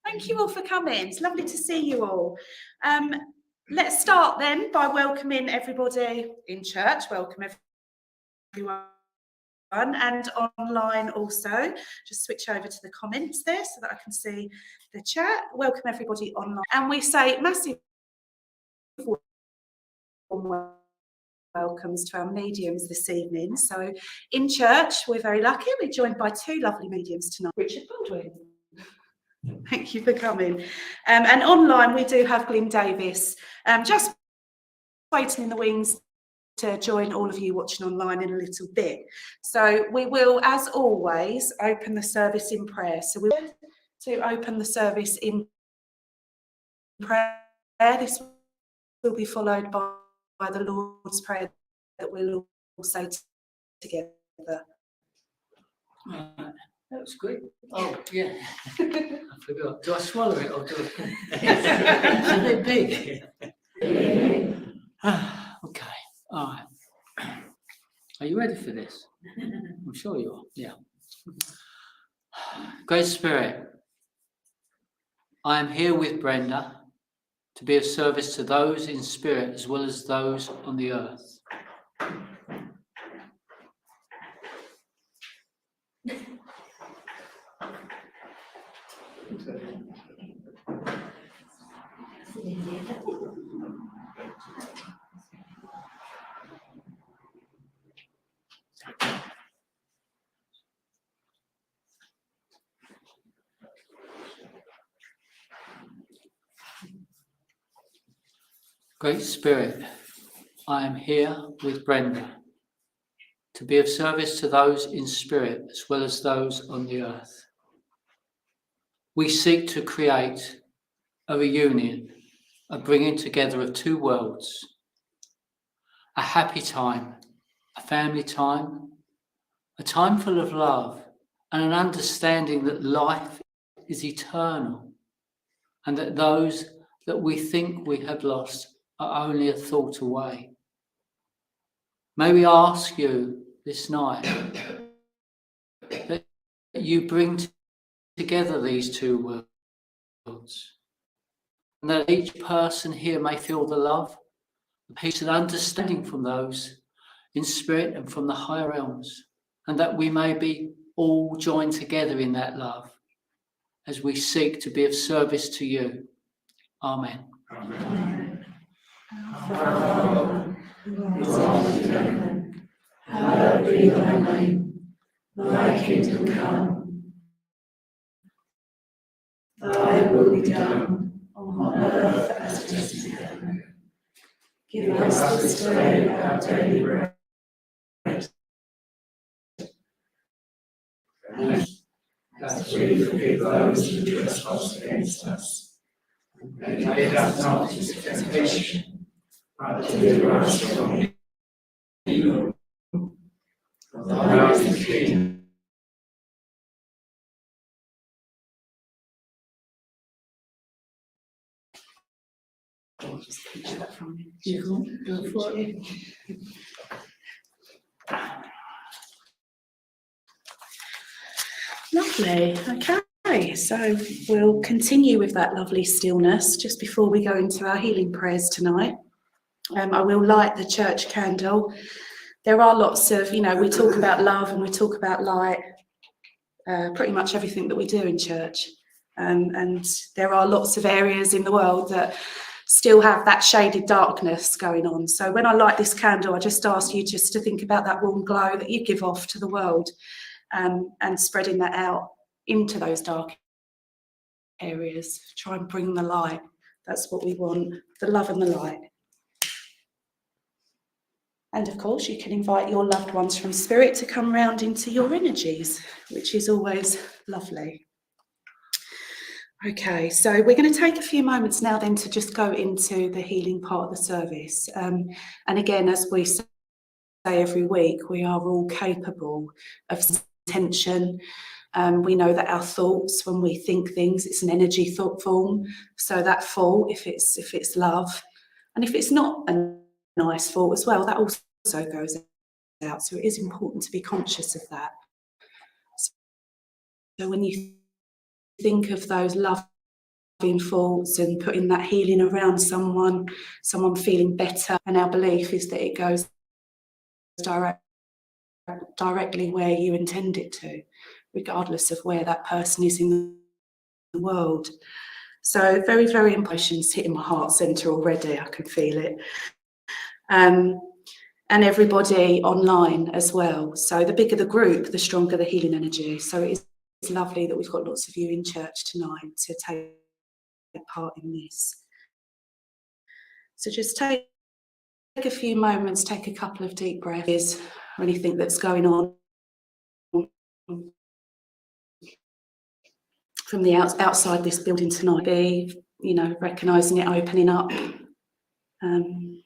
Thank you all for coming. It's lovely to see you all. Let's start then by welcoming everybody in church. Welcome everyone. And online also. Just switch over to the comments there so that I can see the chat. Welcome everybody online. And we say massive welcomes to our mediums this evening. So in church, we're very lucky. We're joined by two lovely mediums tonight. Richard Baldwin. Thank you for coming. And online, we do have Glyn Davies, just waiting in the wings to join all of you watching online in a little bit. So we will, as always, open the service in prayer. So we're going to open the service in prayer. This will be followed by the Lord's Prayer that we'll all say together. That was great. Oh, yeah. I forgot. Do I swallow it or do I? It's a bit big. Okay. All right. Are you ready for this? I'm sure you are. Yeah. Great Spirit, I am here with Brenda to be of service to those in spirit as well as those on the earth. Great Spirit, I am here with Brenda to be of service to those in spirit as well as those on the earth. We seek to create a reunion, a bringing together of two worlds, a happy time, a family time, a time full of love and an understanding that life is eternal and that those that we think we have lost are only a thought away. May we ask you this night that you bring together these two worlds and that each person here may feel the love, the peace and understanding from those in spirit and from the higher realms, and that we may be all joined together in that love as we seek to be of service to you. Amen. Amen. Our Father, who art in heaven, hallowed be thy name. Thy kingdom come. Thy will be done on earth as it is in heaven. Give us this day our daily bread. As we forgive those who trespass against us. And lead us not into temptation, but deliver us from evil. For thine is the kingdom. Lovely. Okay, so we'll continue with that lovely stillness just before we go into our healing prayers tonight. I will light the church candle. There are lots of, we talk about love and we talk about light, pretty much everything that we do in church. And there are lots of areas in the world that still have that shaded darkness going on. So when I light this candle, I just ask you just to think about that warm glow that you give off to the world, and spreading that out into those dark areas. Try and bring the light. That's what we want, the love and the light. And of course, you can invite your loved ones from spirit to come round into your energies, which is always lovely. Okay, so we're going to take a few moments now then to just go into the healing part of the service. And again, as we say every week, we are all capable of tension. We know that our thoughts, when we think things, it's an energy thought form. So that thought, if it's love, and if it's not a nice thought as well, that also goes out. So it is important to be conscious of that. So when you think of those loved thoughts and putting that healing around someone feeling better. And our belief is that it goes directly where you intend it to, regardless of where that person is in the world. So very, very emotions hitting my heart centre already. I can feel it. And everybody online as well. So the bigger the group, the stronger the healing energy. So it's lovely that we've got lots of you in church tonight to take part in this. So just take a few moments, take a couple of deep breaths, or anything that's going on from the outside this building tonight. Be, recognising it, opening up, and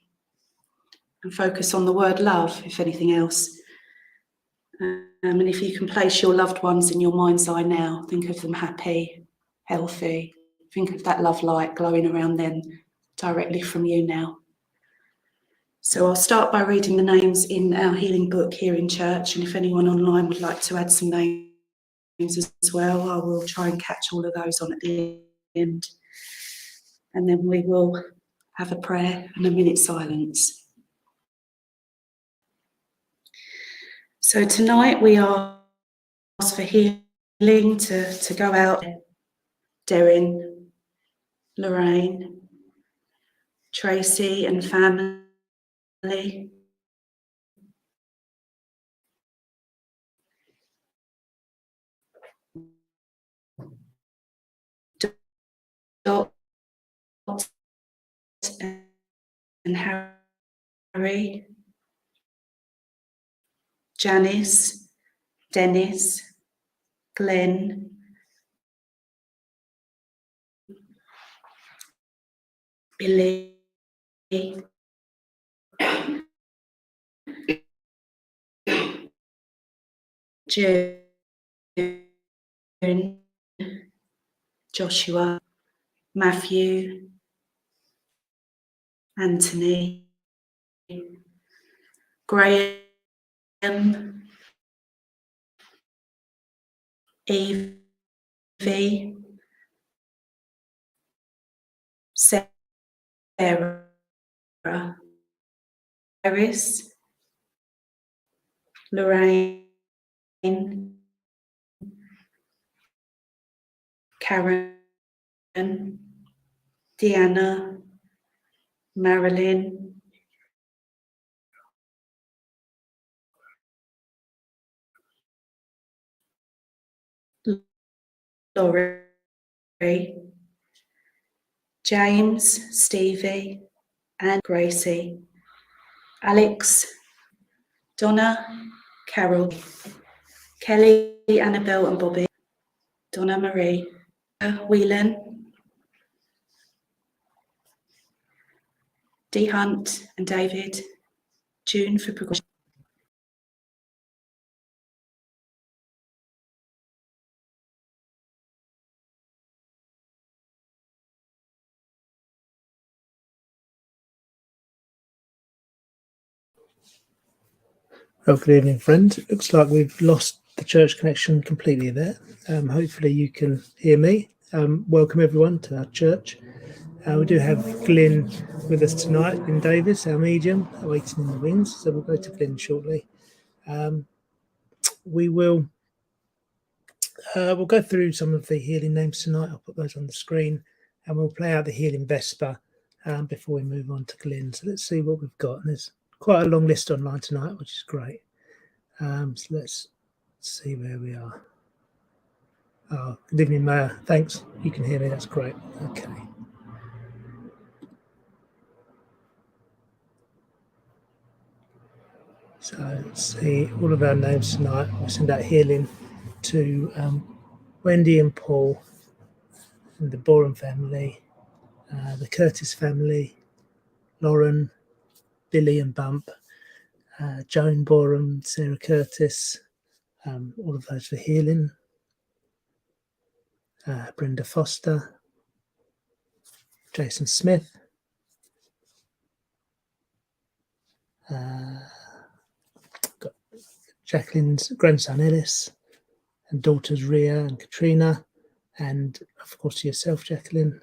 focus on the word love, if anything else. And if you can place your loved ones in your mind's eye now, think of them happy, healthy. Think of that love light glowing around them directly from you now. So I'll start by reading the names in our healing book here in church, and if anyone online would like to add some names as well, I will try and catch all of those on at the end. And then we will have a prayer and a minute's silence. So tonight we ask for healing to go out. Darren, Lorraine, Tracy and family. Dot and Harry, Janice, Dennis, Glenn, Billy, June, Joshua, Matthew, Anthony, Graham, Evie, Sarah, Iris, Lorraine, Karen, Deanna, Marilyn, Laurie, James, Stevie, and Gracie, Alex, Donna, Carol, Kelly, Annabelle and Bobby, Donna Marie, Whelan, Dee Hunt and David, June for progression. Well, good evening, friends. It looks like we've lost the church connection completely there. Hopefully you can hear me. Welcome everyone to our church. We do have Glyn with us tonight, Glyn Davies, our medium, waiting in the wings. So we'll go to Glyn shortly. We'll go through some of the healing names tonight. I'll put those on the screen, and we'll play out the healing Vesper before we move on to Glyn. So let's see what we've got. And there's quite a long list online tonight, which is great. So let's see where we are. Oh, good evening, Maya. Thanks. You can hear me. That's great. Okay. So let's see all of our names tonight. We'll send out healing to Wendy and Paul and the Borum family, the Curtis family, Lauren, Billy and Bump, Joan Borum, Sarah Curtis, all of those for healing. Brenda Foster, Jason Smith, got Jacqueline's grandson Ellis and daughters Ria and Katrina, and of course yourself, Jacqueline.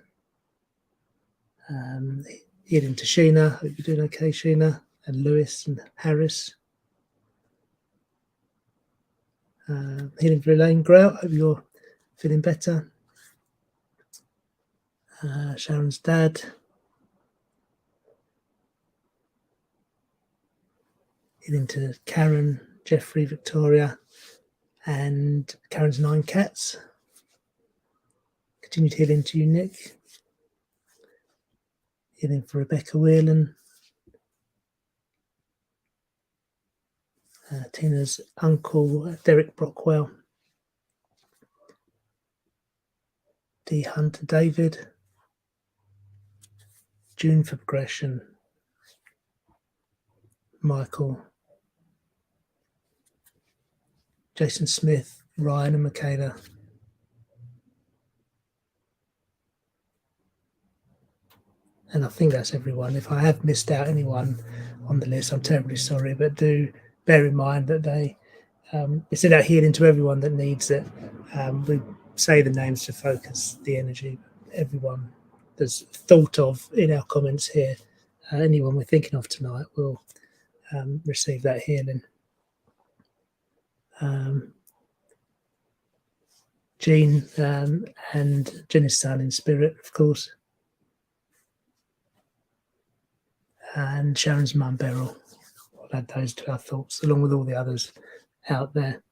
Healing to Sheena, hope you're doing okay, Sheena, and Lewis and Harris. Healing for Elaine Grout, hope you're feeling better. Sharon's dad. Healing to Karen, Jeffrey, Victoria, and Karen's 9 cats. Continued healing to you, Nick. Healing for Rebecca Whelan. Tina's uncle, Derek Brockwell. D. Hunter David. June for Progression. Michael. Jason Smith, Ryan and Michaela. And I think that's everyone. If I have missed out anyone on the list, I'm terribly sorry, but do bear in mind that they send out healing to everyone that needs it. We say the names to focus the energy. Everyone that's thought of in our comments here, anyone we're thinking of tonight will receive that healing. Jean and Jenny's son in spirit, of course. And Sharon's mum, Beryl. We'll add those to our thoughts, along with all the others out there.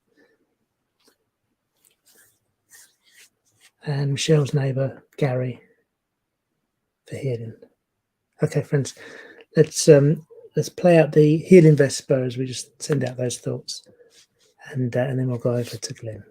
And Michelle's neighbour, Gary, for healing. Okay, friends, let's play out the healing Vesper as we just send out those thoughts, and then we'll go over to Glyn.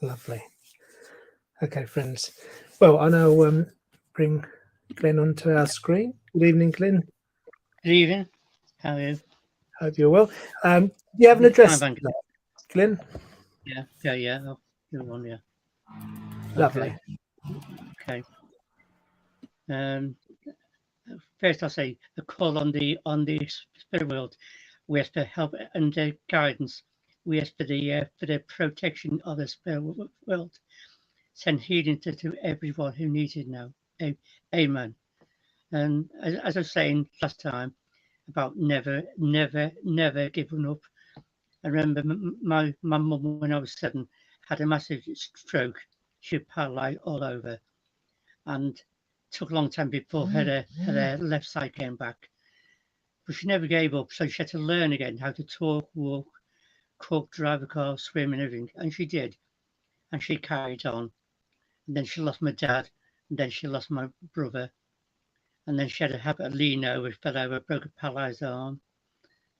Lovely. Okay, friends. Well, I now bring Glyn onto our screen. Good evening, Glyn. Good evening. How are you? Hope you're well. Do you have an address, Fine, thank you. Glyn? Yeah. Oh, good one, yeah. Lovely. Okay. First, I'll say the call on the spirit world. We ask for help and guidance. We ask for the protection of the spirit world. Send healing to everyone who needs it now. Amen. And as I was saying last time about never giving up. I remember my mum, when I was 7, had a massive stroke. She was paralysed all over, and it took a long time before her left side came back. But she never gave up, so she had to learn again how to talk, walk, cook, drive a car, swim, and everything. And she did, and she carried on. and then she lost my dad, and then she lost my brother, and then she had a habit of leaning over, fell over, broke a paralysed arm,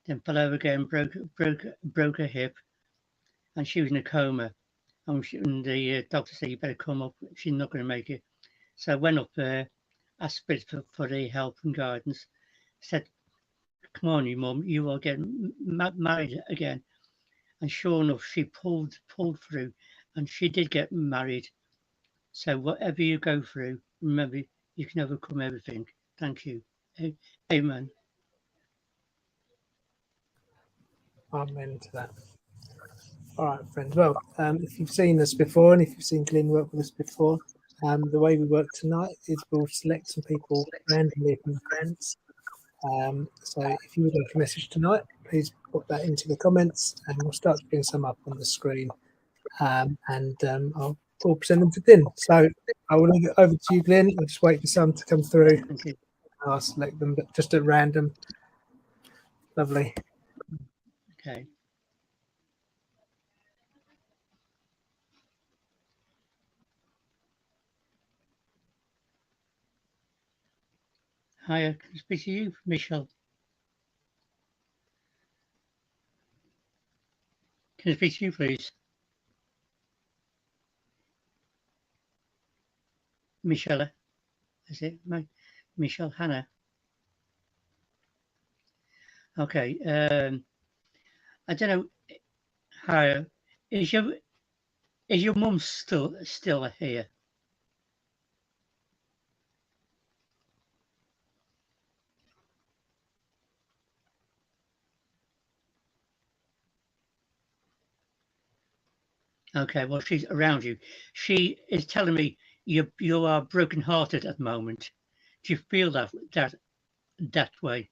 then fell over again, broke her hip, and she was in a coma. And the doctor said, "You better come up. She's not going to make it." So I went up there, asked Spirit for the help and guidance. Said, "Come on, you mum, you are getting married again." And sure enough, she pulled through, and she did get married. So whatever you go through, remember you can overcome everything. Thank you. Amen. Amen to that. All right, friends. Well, if you've seen us before and if you've seen Glyn work with us before, the way we work tonight is we'll select some people randomly from the comments. So if you would like a message tonight, please put that into the comments and we'll start to bring some up on the screen. We'll present them to Glyn. So I will leave it over to you, Glyn. I'll just wait for some to come through. Thank you. I'll select them, but just at random. Lovely. Okay. Hi, can I speak to you, Michelle? Can I speak to you, please? Michelle, is it? Michelle Hannah. Okay. I don't know. Hi. Is your mum still here? Okay, well, she's around you. She is telling me you are broken-hearted at the moment. Do you feel that way?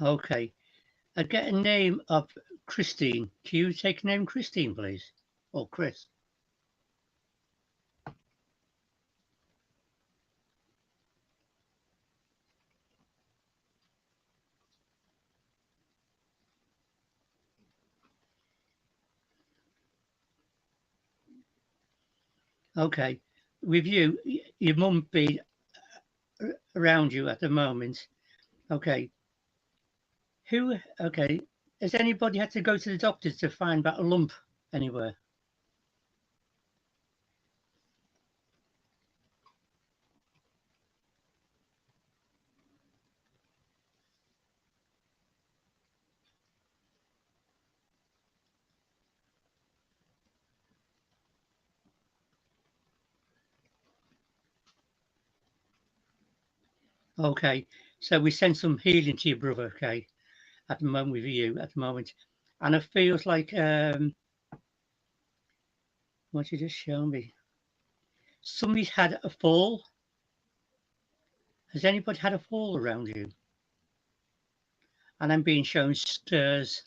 Okay. I get a name of Christine. Can you take a name Christine, please? Or Chris? Okay. With you, your mum be around you at the moment. Okay. Okay. Has anybody had to go to the doctors to find that lump anywhere? Okay. So we send some healing to your brother, okay, at the moment with you at the moment. And it feels like what you just shown me. Somebody's had a fall. Has anybody had a fall around you? And I'm being shown stairs.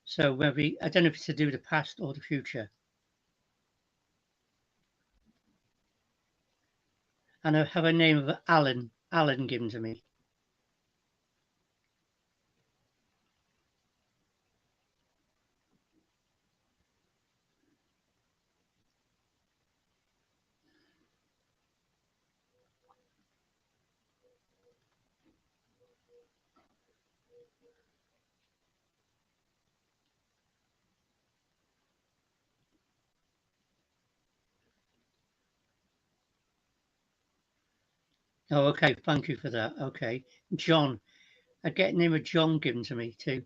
So maybe I don't know if it's to do with the past or the future. And I have a name of Alan given to me. Oh, okay. Thank you for that. Okay. John. I get a name of John given to me too.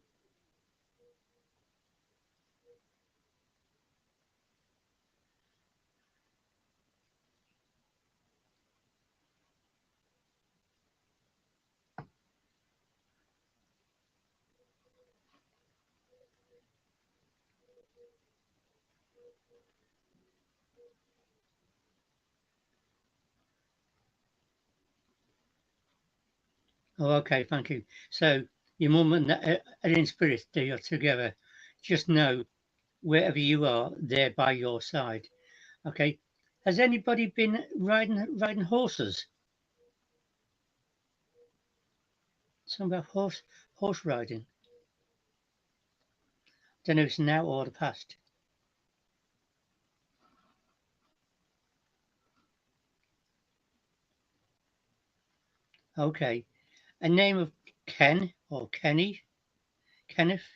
Oh, okay. Thank you. So your mum and in spirit, they are together. Just know wherever you are, they're by your side. Okay. Has anybody been riding horses? Something about horse riding. Don't know if it's now or the past. Okay. A name of Ken or Kenny, Kenneth,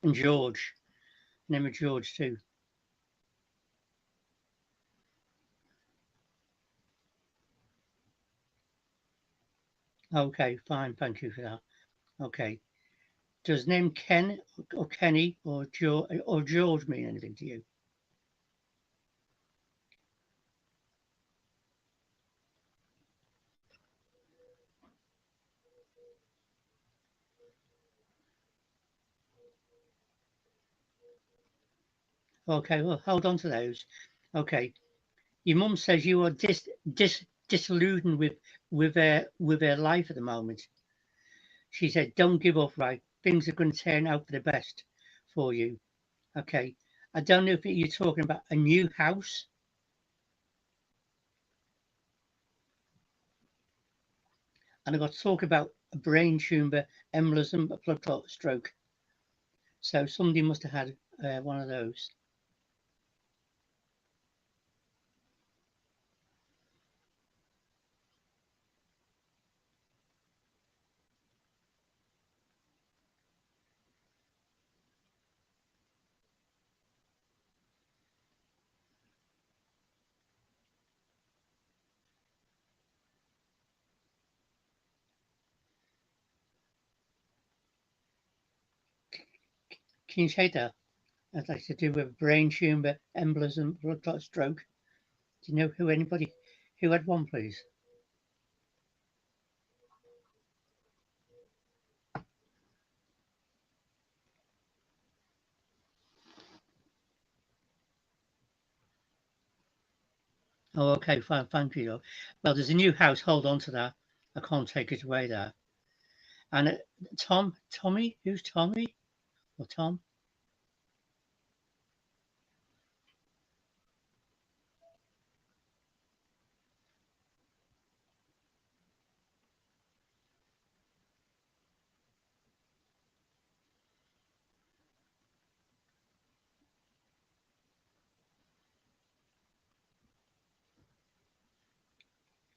and George. Name of George too. Okay, fine. Thank you for that. Okay. Does name Ken or Kenny or George mean anything to you? Okay, well, hold on to those. Okay. Your mum says you are disillusioned with her life at the moment. She said, "Don't give up, right? Things are going to turn out for the best for you." Okay. I don't know if you're talking about a new house. And I got to talk about a brain tumor, embolism, a blood clot, stroke. So somebody must have had one of those. Can you say that? I'd like to do with brain tumor, embolism, blood clot, stroke. Do you know anybody who had one, please? Oh, okay, fine, thank you. Well, there's a new house. Hold on to that. I can't take it away there. And Tommy, who's Tommy or Tom?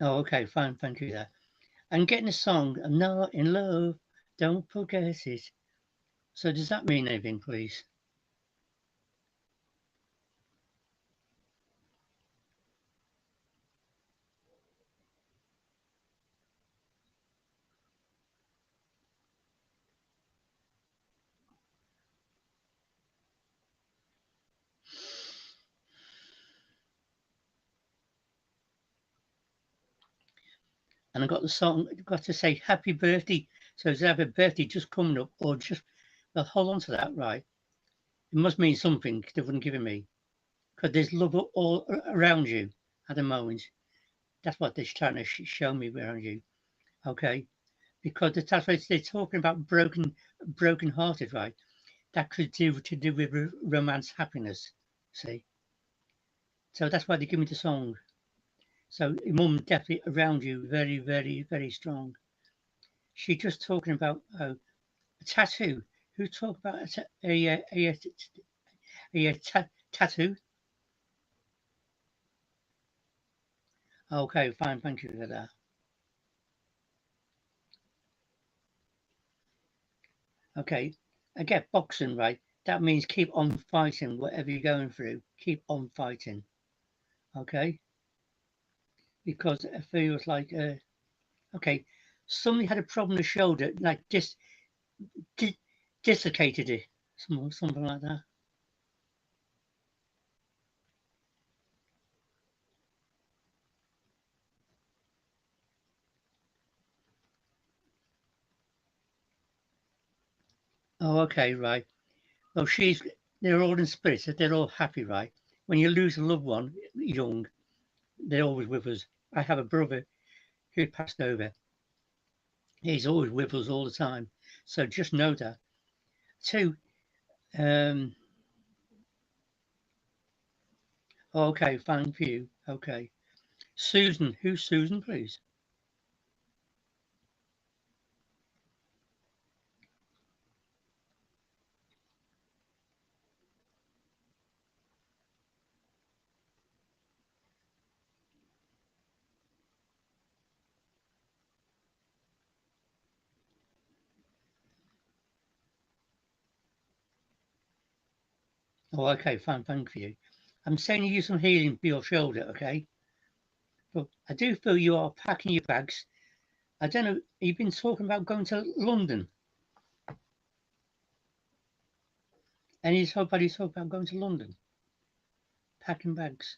Oh, okay, fine, thank you there. And getting a song, I'm not in love, don't forget it. So does that mean anything, please? And I got the song, got to say happy birthday. So is that a birthday just coming up or just, well, hold on to that, right? It must mean something they wouldn't give it me. Because there's love all around you at the moment. That's what they're trying to show me around you. Okay? Because that's what they're talking about broken hearted, right? That could do to do with romance happiness. See? So that's why they give me the song. So your mum definitely around you, very, very, very strong. She just talking about a tattoo. Who talked about a tattoo? Okay, fine, thank you for that. Okay, I get boxing right. That means keep on fighting, whatever you're going through. Keep on fighting. Okay, because it feels like okay, somebody had a problem with the shoulder, like dis, dislocated it, something like that. Oh, okay, right. Well, they're all in spirits, they're all happy, right? When you lose a loved one young, they're always with us. I have a brother who passed over. He's always with us all the time. So just know that. Two, um, Okay, thank you. Okay. Susan, who's Susan, please? Oh, okay, fine, thank you. I'm sending you some healing for your shoulder, okay? But I do feel you are packing your bags. I don't know, you've been talking about going to London. Anybody's talking about going to London? Packing bags.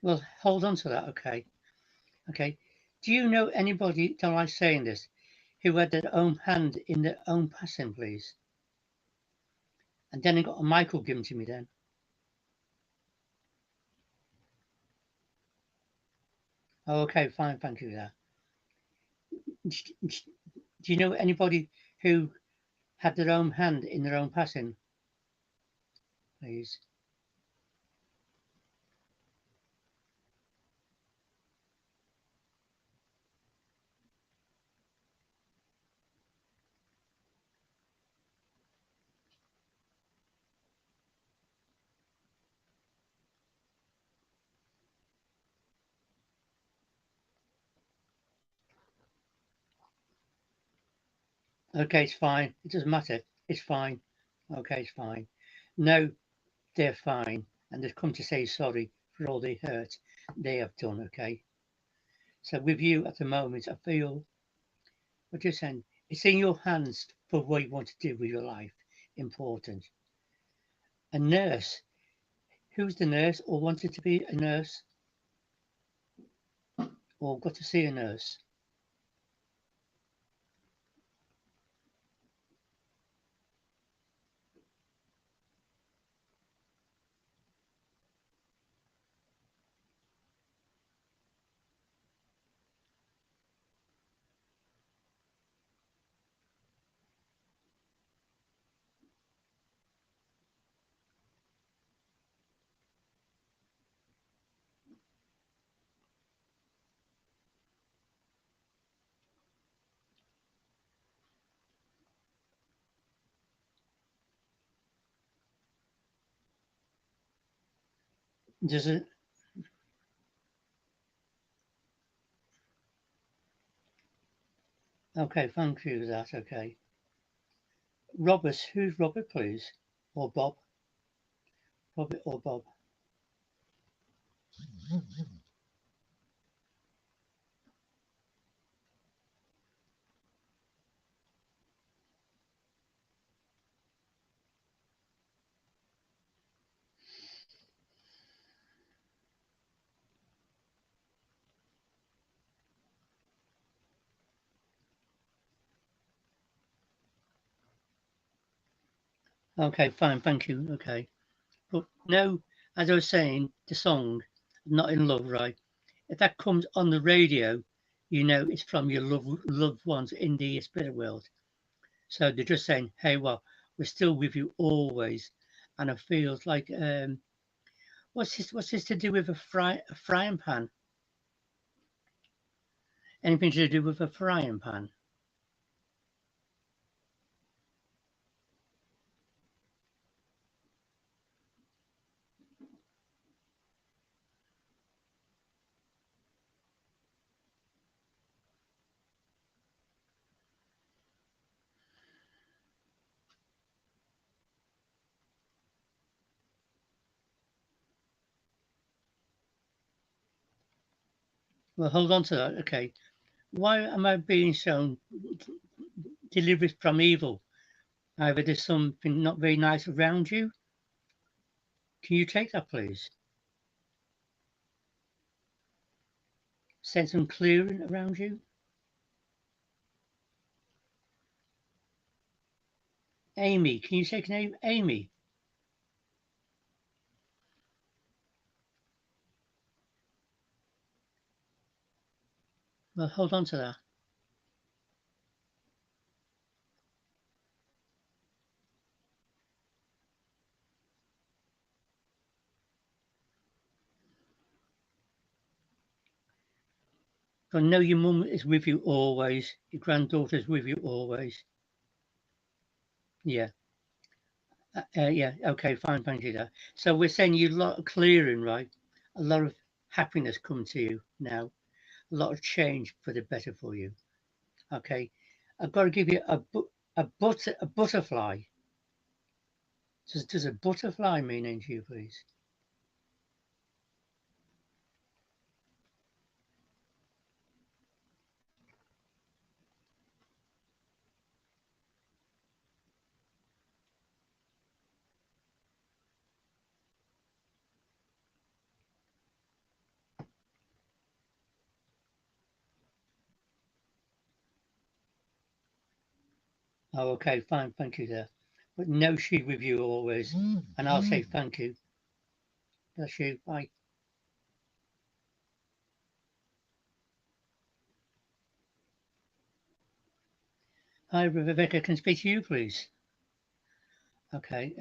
Well, hold on to that, okay? Okay. Do you know anybody, don't like saying this, who had their own hand in their own passing, please? And then I got a Michael given to me then. Oh, okay, fine, thank you for that. Do you know anybody who had their own hand in their own passing, please? Okay, it's fine. It doesn't matter. It's fine. Okay, it's fine. No, they're fine. And they've come to say sorry for all the hurt they have done, okay? So with you at the moment, I feel what you're saying, it's in your hands for what you want to do with your life. Important. A nurse. Who's the nurse or wanted to be a nurse or got to see a nurse? Does it? Okay, thank you for that. Okay. Robert, who's Robert, please? Or Bob? Robert or Bob? Okay, fine, thank you. Okay. But no, as I was saying, the song, Not in Love, right? If that comes on the radio, you know it's from your loved ones in the spirit world. So they're just saying, hey, well, we're still with you always. And it feels like, what's this to do with a frying pan? Anything to do with a frying pan? Well, hold on to that. Okay. Why am I being shown deliveries from evil? Either there's something not very nice around you. Can you take that, please? Sense some clearing around you. Amy, can you take a name? Amy. Well, hold on to that. I know your mum is with you always. Your granddaughter's with you always. Yeah. Yeah. Okay. Fine. Thank you. There. So we're saying you a lot of clearing, right? A lot of happiness come to you now. A lot of change for the better for you. Okay. I've got to give you a butterfly. Does a butterfly mean anything to you, please? Oh, okay, fine, thank you there. But no, she's with you always, and I'll say thank you. Bless you. Bye. Hi, Rebecca. Can I speak to you, please? Okay.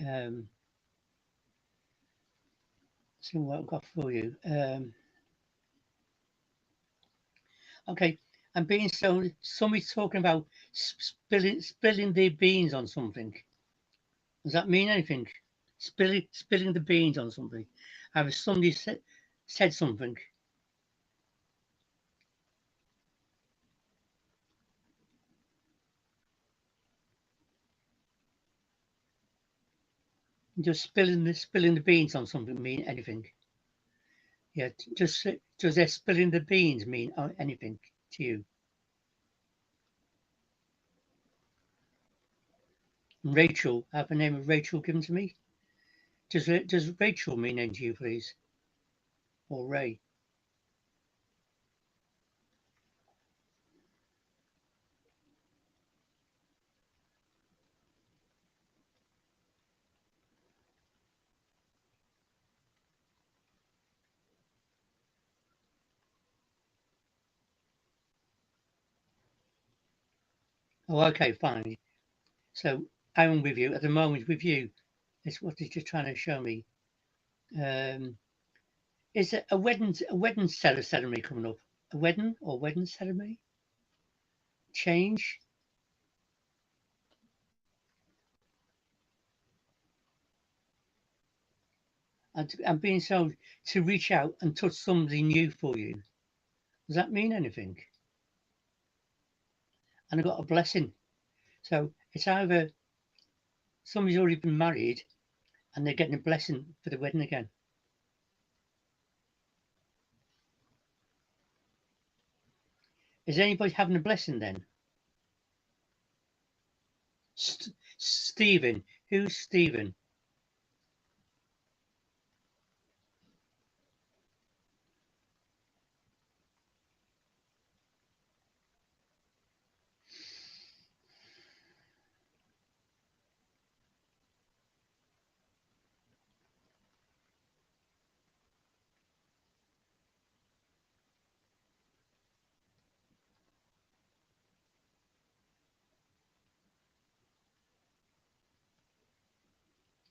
See what I've got for you. Okay. I'm being so. Somebody's talking about spilling the beans on something. Does that mean anything? Spilling the beans on something. Have somebody said something? Just spilling the beans on something mean anything? Yeah. Just does their spilling the beans mean anything to you? Rachel, I have the name of Rachel given to me. Does Rachel mean anything to you, please? Or Ray? Oh, okay, fine. So I'm with you at the moment. With you, it's what you're trying to show me. Is it a wedding ceremony coming up? A wedding ceremony? Change? I'm being told to reach out and touch somebody new for you. Does that mean anything? And I got a blessing. So it's either somebody's already been married and they're getting a blessing for the wedding again. Is anybody having a blessing then? Stephen. Who's Stephen?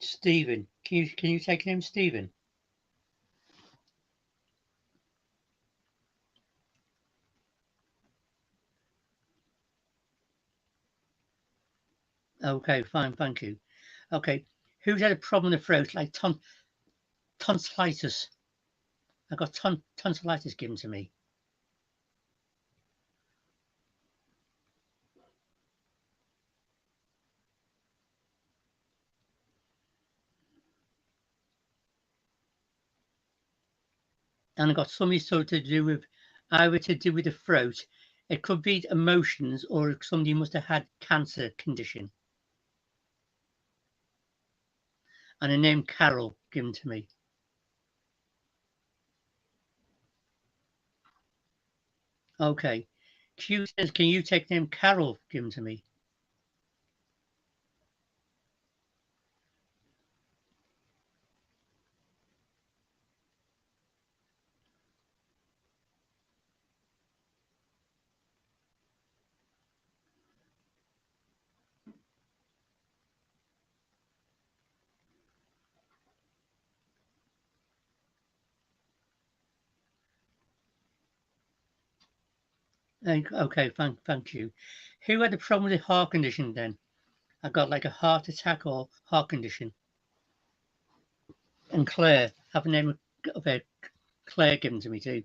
Stephen. Can you take him, Stephen? Okay, fine, thank you. Okay, who's had a problem in the throat, like tonsillitis? I got tonsillitis given to me. And I got something sort to do with either to do with the throat. It could be emotions, or somebody must have had cancer condition. And a name Carol given to me. Okay. Q says, can you take the name Carol given to me? Okay, thank you. Who had a problem with the heart condition then? I got like a heart attack or heart condition. And Claire, have a name of Claire given to me too.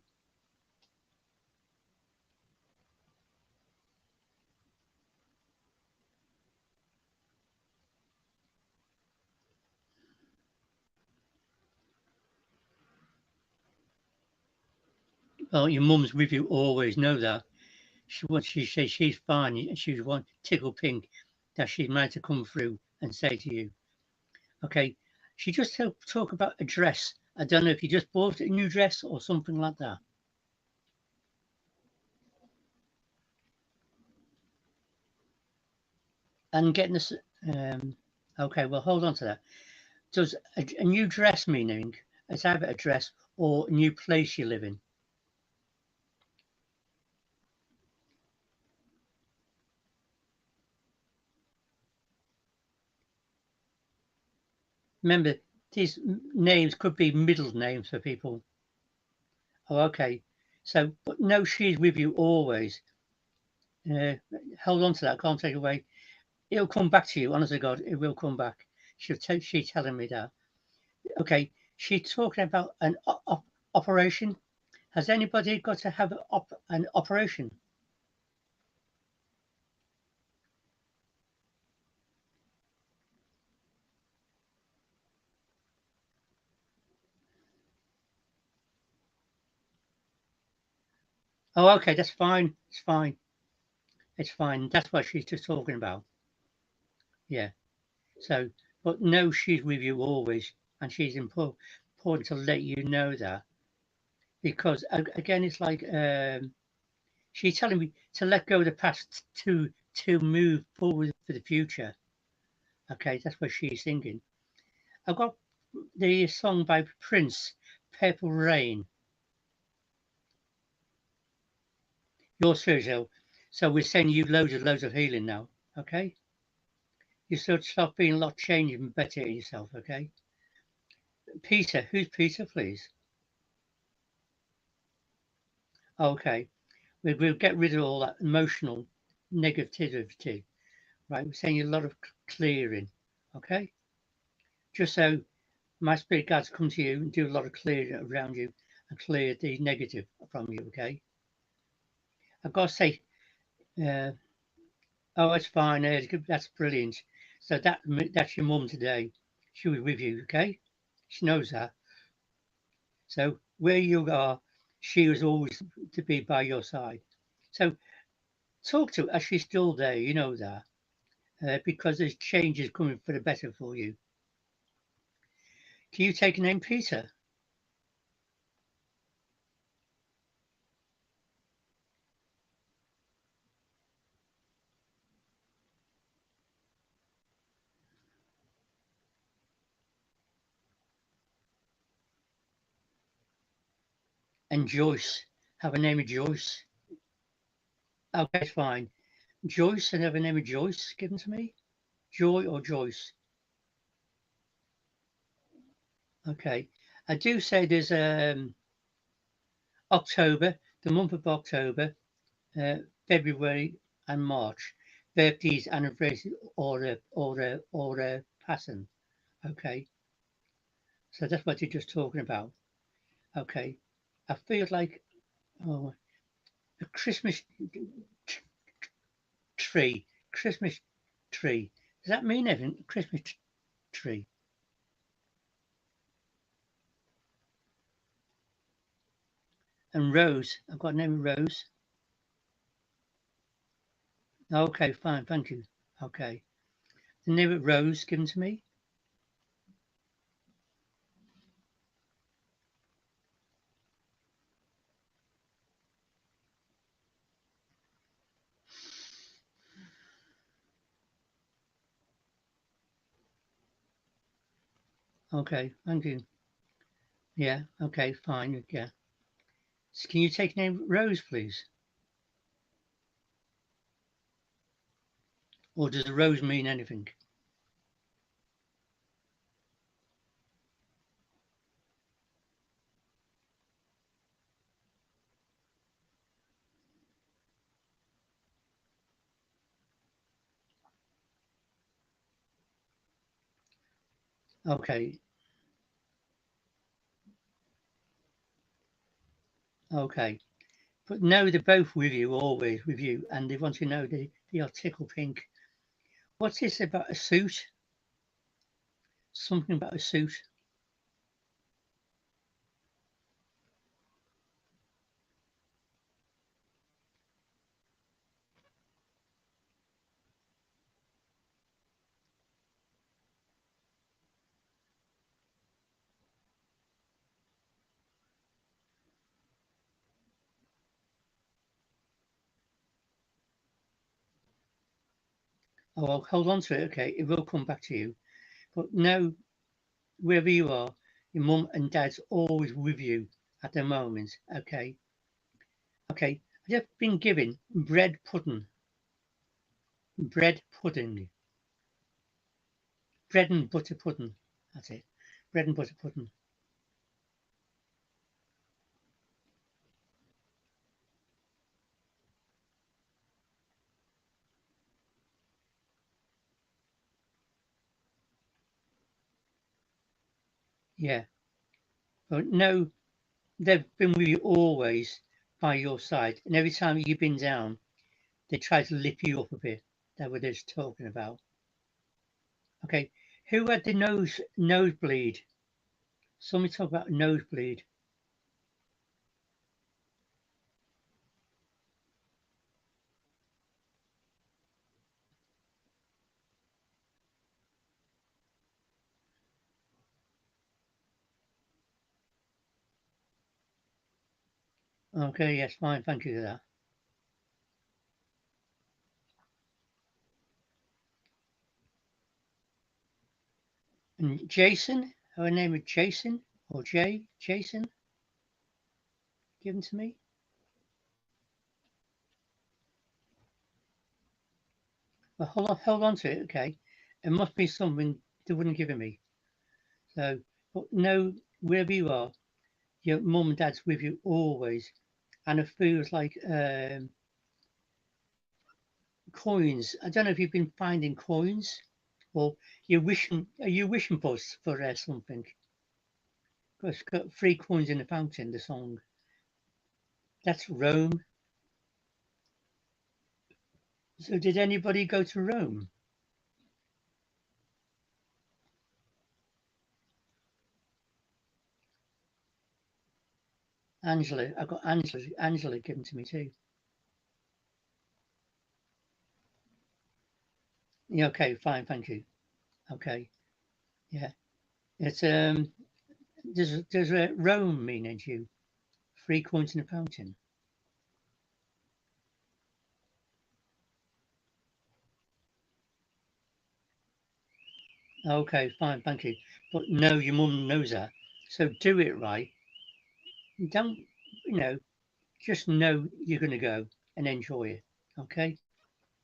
Well, your mum's with you always, know that. She says she's fine and she's one tickle pink that she's managed to come through and say to you. Okay, she just talk about a dress. I don't know if you just bought a new dress or something like that. And getting this, okay, well, hold on to that. Does a new dress meaning it's either a dress or a new place you live in? Remember, these names could be middle names for people. Oh, okay. So, but no, she's with you always. Hold on to that. I can't take it away. It'll come back to you. Honestly, God, it will come back. She's telling me that. Okay. She's talking about an operation. Has anybody got to have an operation? Oh, okay. That's fine. It's fine. It's fine. That's what she's just talking about. Yeah. So, but no, she's with you always, and she's important to let you know that because again, it's like she's telling me to let go of the past to move forward for the future. Okay, that's what she's thinking. I've got the song by Prince, Purple Rain. Your Sergio. So we're sending you loads of healing now. Okay, you start being a lot changing and better in yourself. Okay, Peter, who's Peter, please? Okay, we'll get rid of all that emotional negativity. Right, we're saying a lot of clearing. Okay, just so my spirit guides come to you and do a lot of clearing around you and clear the negative from you. Okay, I've got to say, uh, oh, it's fine. That's brilliant. So that's your mum today. She was with you. Okay, she knows that. So where you are, she was always to be by your side. So talk to her. She's still there. You know that. Because there's changes coming for the better for you. Can you take a name, Peter? And Joyce. Have a name of Joyce. Okay, fine. Joyce, and have a name of Joyce given to me. Joy or Joyce. Okay. I do say there's October, the month of October, February and March. Birthdays, anniversaries, or passing. Okay. So that's what you're just talking about. Okay. I feel like oh, a Christmas tree. Christmas tree. Does that mean anything? Christmas tree. And Rose. I've got a name of Rose. Okay, fine, thank you. Okay. The name of Rose given to me. Okay, thank you. Yeah, okay, fine. Yeah. So can you take the name Rose, please? Or does the rose mean anything? Okay. Okay. But no, they're both with you, always with you, and they want to know the article pink. What's this about a suit? Something about a suit. Oh, I'll hold on to it. Okay, it will come back to you. But no, wherever you are, your mum and dad's always with you at the moment. Okay. Okay. I've just been given bread pudding. Bread pudding. Bread and butter pudding. That's it. Bread and butter pudding. Yeah. But no, they've been with you always by your side. And every time you've been down, they try to lift you up a bit. That's what they're talking about. Okay. Who had the nosebleed? Somebody talk about nosebleed. Okay, yes, fine, thank you for that. And Jason, her name is Jason or Jason, given to me. Well, hold on to it, okay. It must be something they wouldn't give me. So, but no, wherever you are, your mum and dad's with you always, and it feels like coins. I don't know if you've been finding coins, or you're wishing. Are you wishing for something? It's got 3 coins in the fountain. The song. That's Rome. So did anybody go to Rome? Angela, I got Angela given to me too. Yeah, okay, fine, thank you. Okay, yeah. It's there's a Rome meaning to you. 3 coins in a fountain. Okay, fine, thank you. But no, your mum knows that. So do it right. Don't, you know, just know you're gonna go and enjoy it. Okay?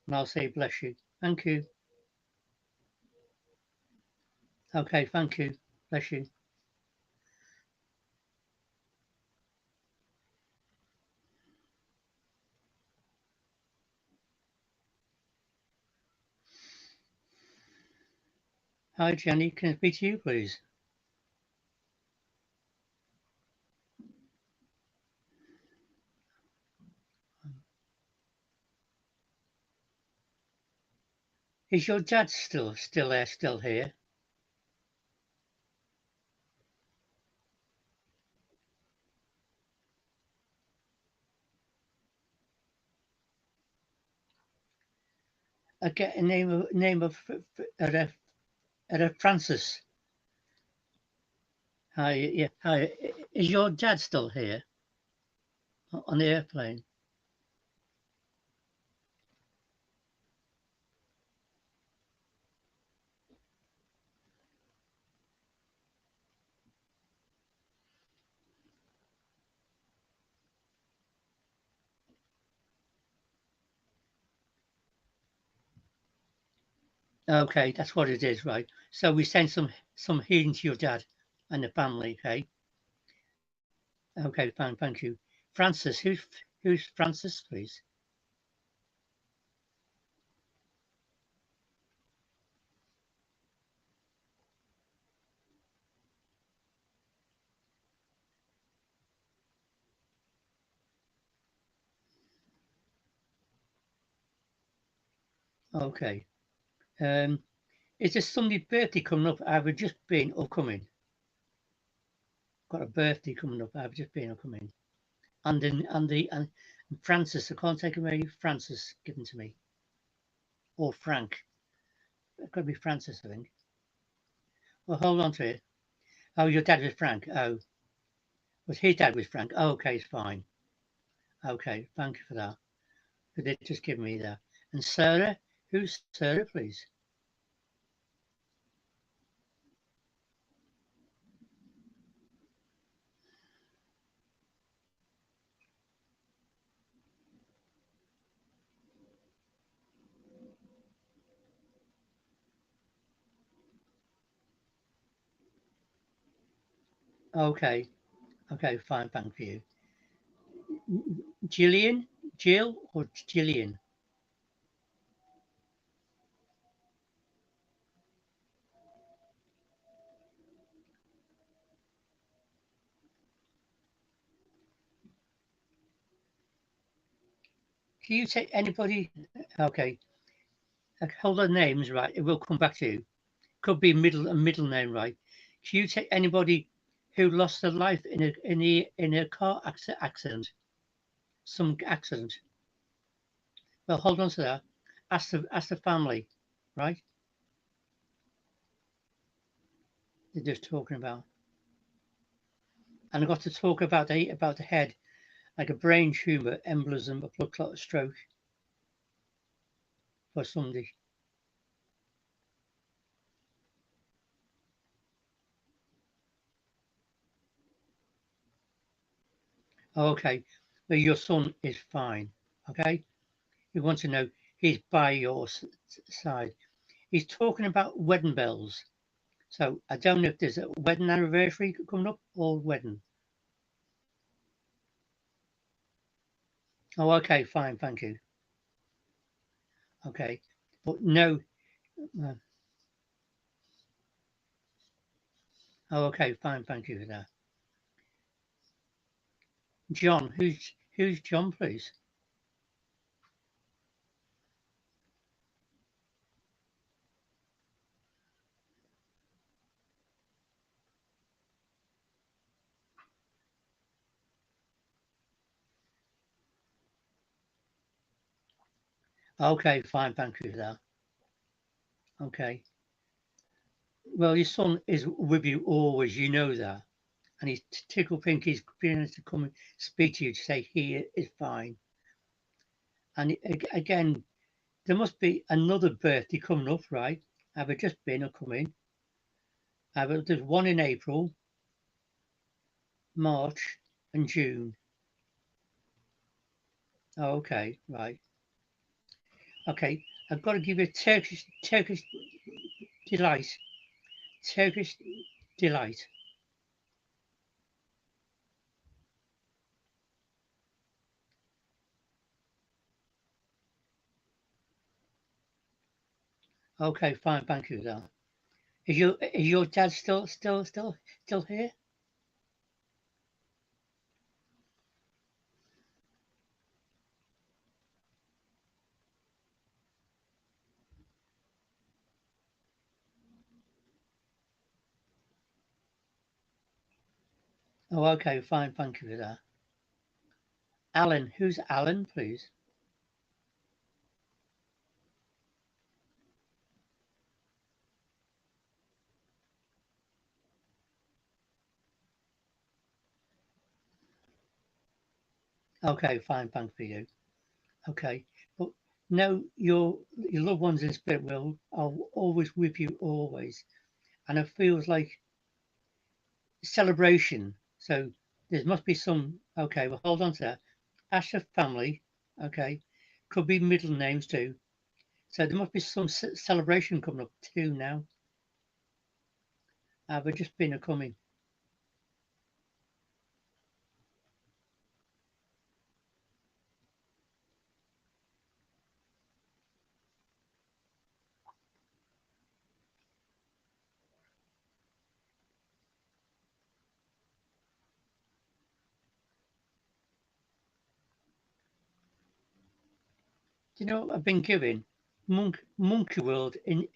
And I'll say bless you. Thank you. Okay, thank you. Bless you. Hi Jenny, can I speak to you please? Is your dad still here? I get a name of Francis. Hi, yeah, hi. Is your dad still here on the airplane? Okay, that's what it is, right? So we send some healing to your dad and the family. Okay, okay, fine, thank you. Francis, who's Francis, please? Okay. Is there somebody's birthday coming up? I've just been or coming. Got a birthday coming up. I've just been or coming. And Francis, I can't take away Francis given to me. Or Frank. It could be Francis, I think. Well, hold on to it. Oh, your dad was Frank. Oh, was his dad was Frank? Oh, okay, it's fine. Okay, thank you for that. You did just give me that. And Sarah, who's Sarah, please? Okay, okay, fine, thank you. Gillian, Jill, or Gillian? Can you take anybody? Okay, hold on names, right? It will come back to you. Could be a middle name, right? Can you take anybody who lost their life in a car accident? Some accident. Well, hold on to that. Ask the family, right? They're just talking about. And I got to talk about the head, like a brain tumor, embolism, a blood clot, stroke for somebody. Oh, okay, well, your son is fine. Okay, you want to know he's by your side. He's talking about wedding bells. So I don't know if there's a wedding anniversary coming up or wedding. Oh, okay, fine, thank you. Okay, but no. Uh, oh, okay, fine, thank you for that. John, who's John, please? Okay, fine, thank you for that. Okay. Well, your son is with you always, you know that. And he's tickled pink, he's being able to come and speak to you to say he is fine. And again, there must be another birthday coming up, right? Have it just been or coming? There's one in April, March, and June. Oh, okay, right. Okay, I've got to give you Turkish delight. Turkish delight. Okay, fine, thank you. That is your dad still here? Oh, okay, fine, thank you for that. Alan, who's Alan, please? Okay, fine, thank for you. Okay, but no, your loved ones in spirit will are always with you always, and it feels like celebration. So there must be some. Okay, well, hold on to that. Asher family. Okay, could be middle names too. So there must be some celebration coming up too now. We've just been a coming. Do you know what I've been given? monkey world in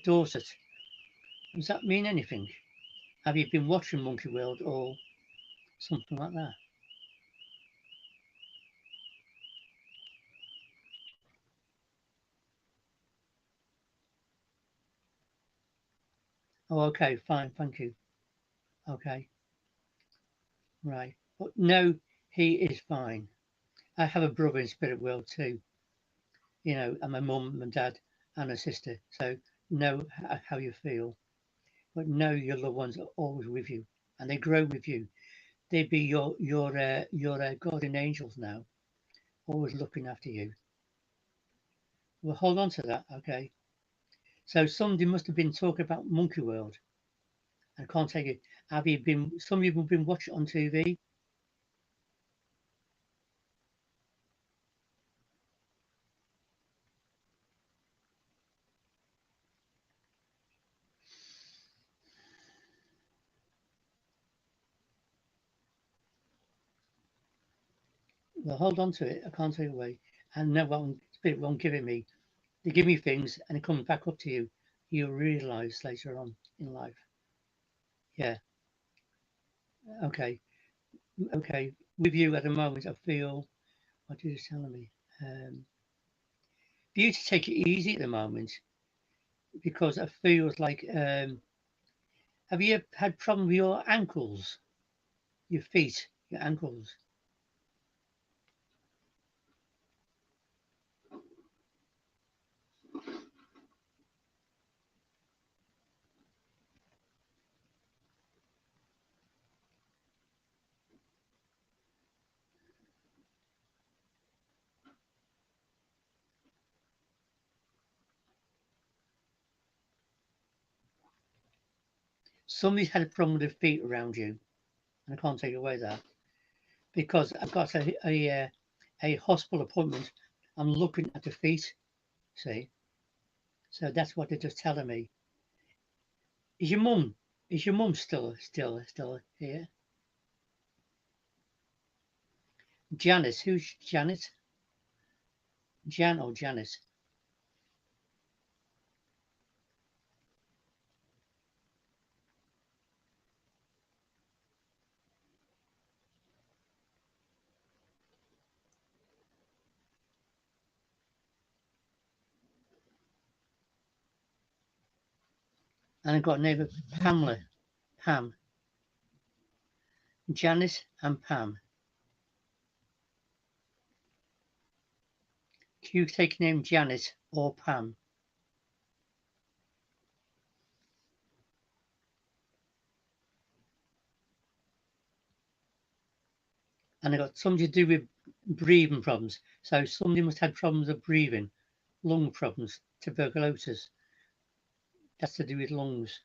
Dorset. Does that mean anything? Have you been watching Monkey World or something like that? Oh, okay, fine, thank you. Okay, right. But no, he is fine. I have a brother in spirit world too, you know, and my mum and dad and a sister. So know how you feel, but know your loved ones are always with you, and they grow with you. They be your guardian angels now, always looking after you. Well, hold on to that, okay? So somebody must have been talking about Monkey World. I can't take it. Have you been? Some of you have been watching on TV. Well, hold on to it. I can't take it away. And no one spirit won't give it me. They give me things, and it comes back up to you. You'll realise later on in life. Yeah. Okay. Okay. With you at the moment, I feel. What are you telling me? For you to take it easy at the moment, because I feel like. Have you had problem with your ankles, your feet, your ankles? Somebody's had a problem with their feet around you, and I can't take away that because I've got a hospital appointment. I'm looking at the feet, see, so that's what they're just telling me. Is your mum? Is your mum still here? Janice, who's Janet? Jan or Janice? And I've got a neighbour, Pamela, Pam, Janice and Pam. Can you take name Janice or Pam? And I got something to do with breathing problems. So somebody must have problems of breathing, lung problems, tuberculosis. That's to do with lungs.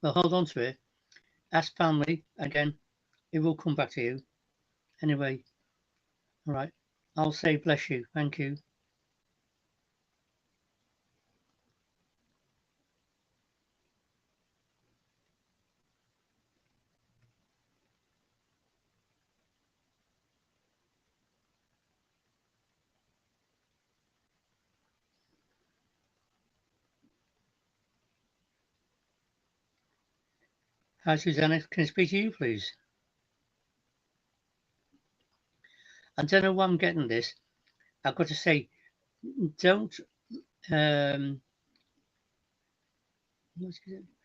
Well, hold on to it. Ask family again. It will come back to you. Anyway, all right. I'll say bless you. Thank you. Hi, Susanna. Can I speak to you, please? I don't know why I'm getting this. I've got to say, don't what's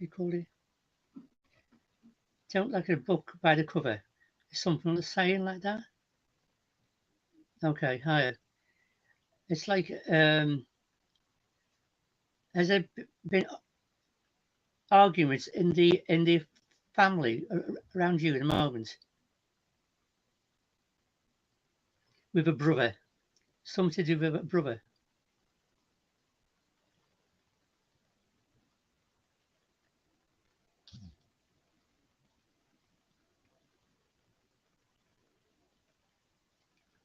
it called it? Don't look at a book by the cover. Is something saying like that? Okay, hi. It's like has there been arguments in the family around you at the moment with a brother? Something to do with a brother.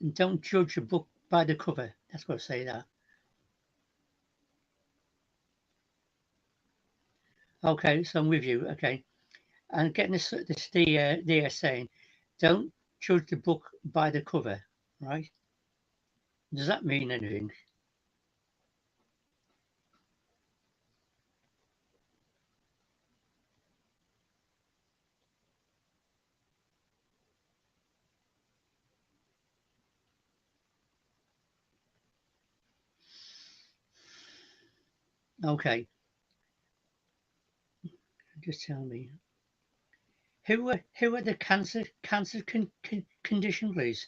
And don't judge a book by the cover. That's what I say that. Okay, so I'm with you. Okay. And getting this there saying, don't judge the book by the cover, right? Does that mean anything? Okay, just tell me. Who are the cancer condition, please?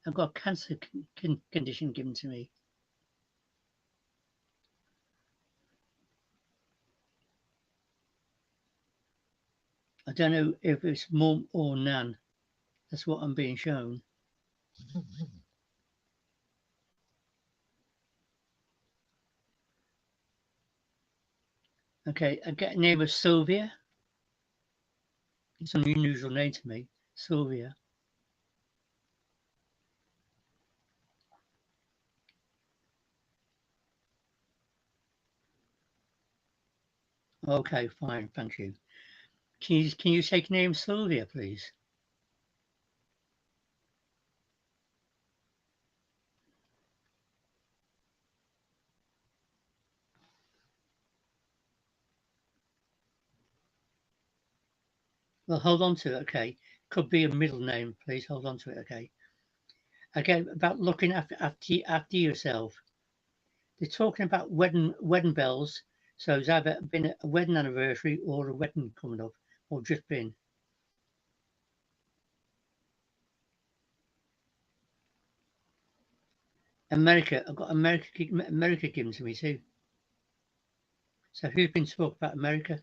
I've got a cancer condition given to me. I don't know if it's mum or nan. That's what I'm being shown. Okay, I get a name of Sylvia. It's an unusual name to me, Sylvia. Okay, fine, thank you. Can you take name Sylvia, please? Well, hold on to it, okay. Could be a middle name, please hold on to it, okay. Again, about looking after yourself. They're talking about wedding bells. So it's either been a wedding anniversary or a wedding coming up, or just been. America, I've got America given to me too. So who's been talking about America?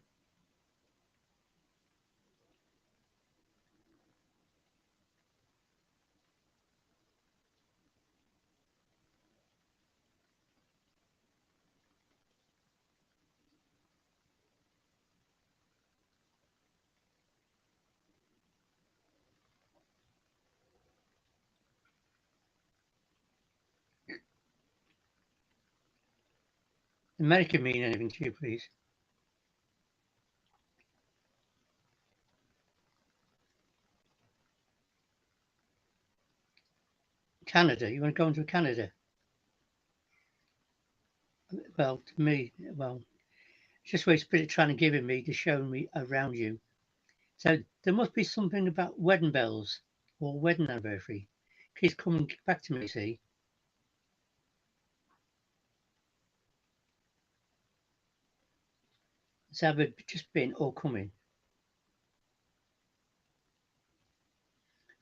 America mean anything to you, please? Canada, you want to go into Canada? Well, to me, well, it's just what Spirit trying to give me to show me around you. So there must be something about wedding bells or wedding anniversary. Keeps coming back to me, see? It's either just been or coming.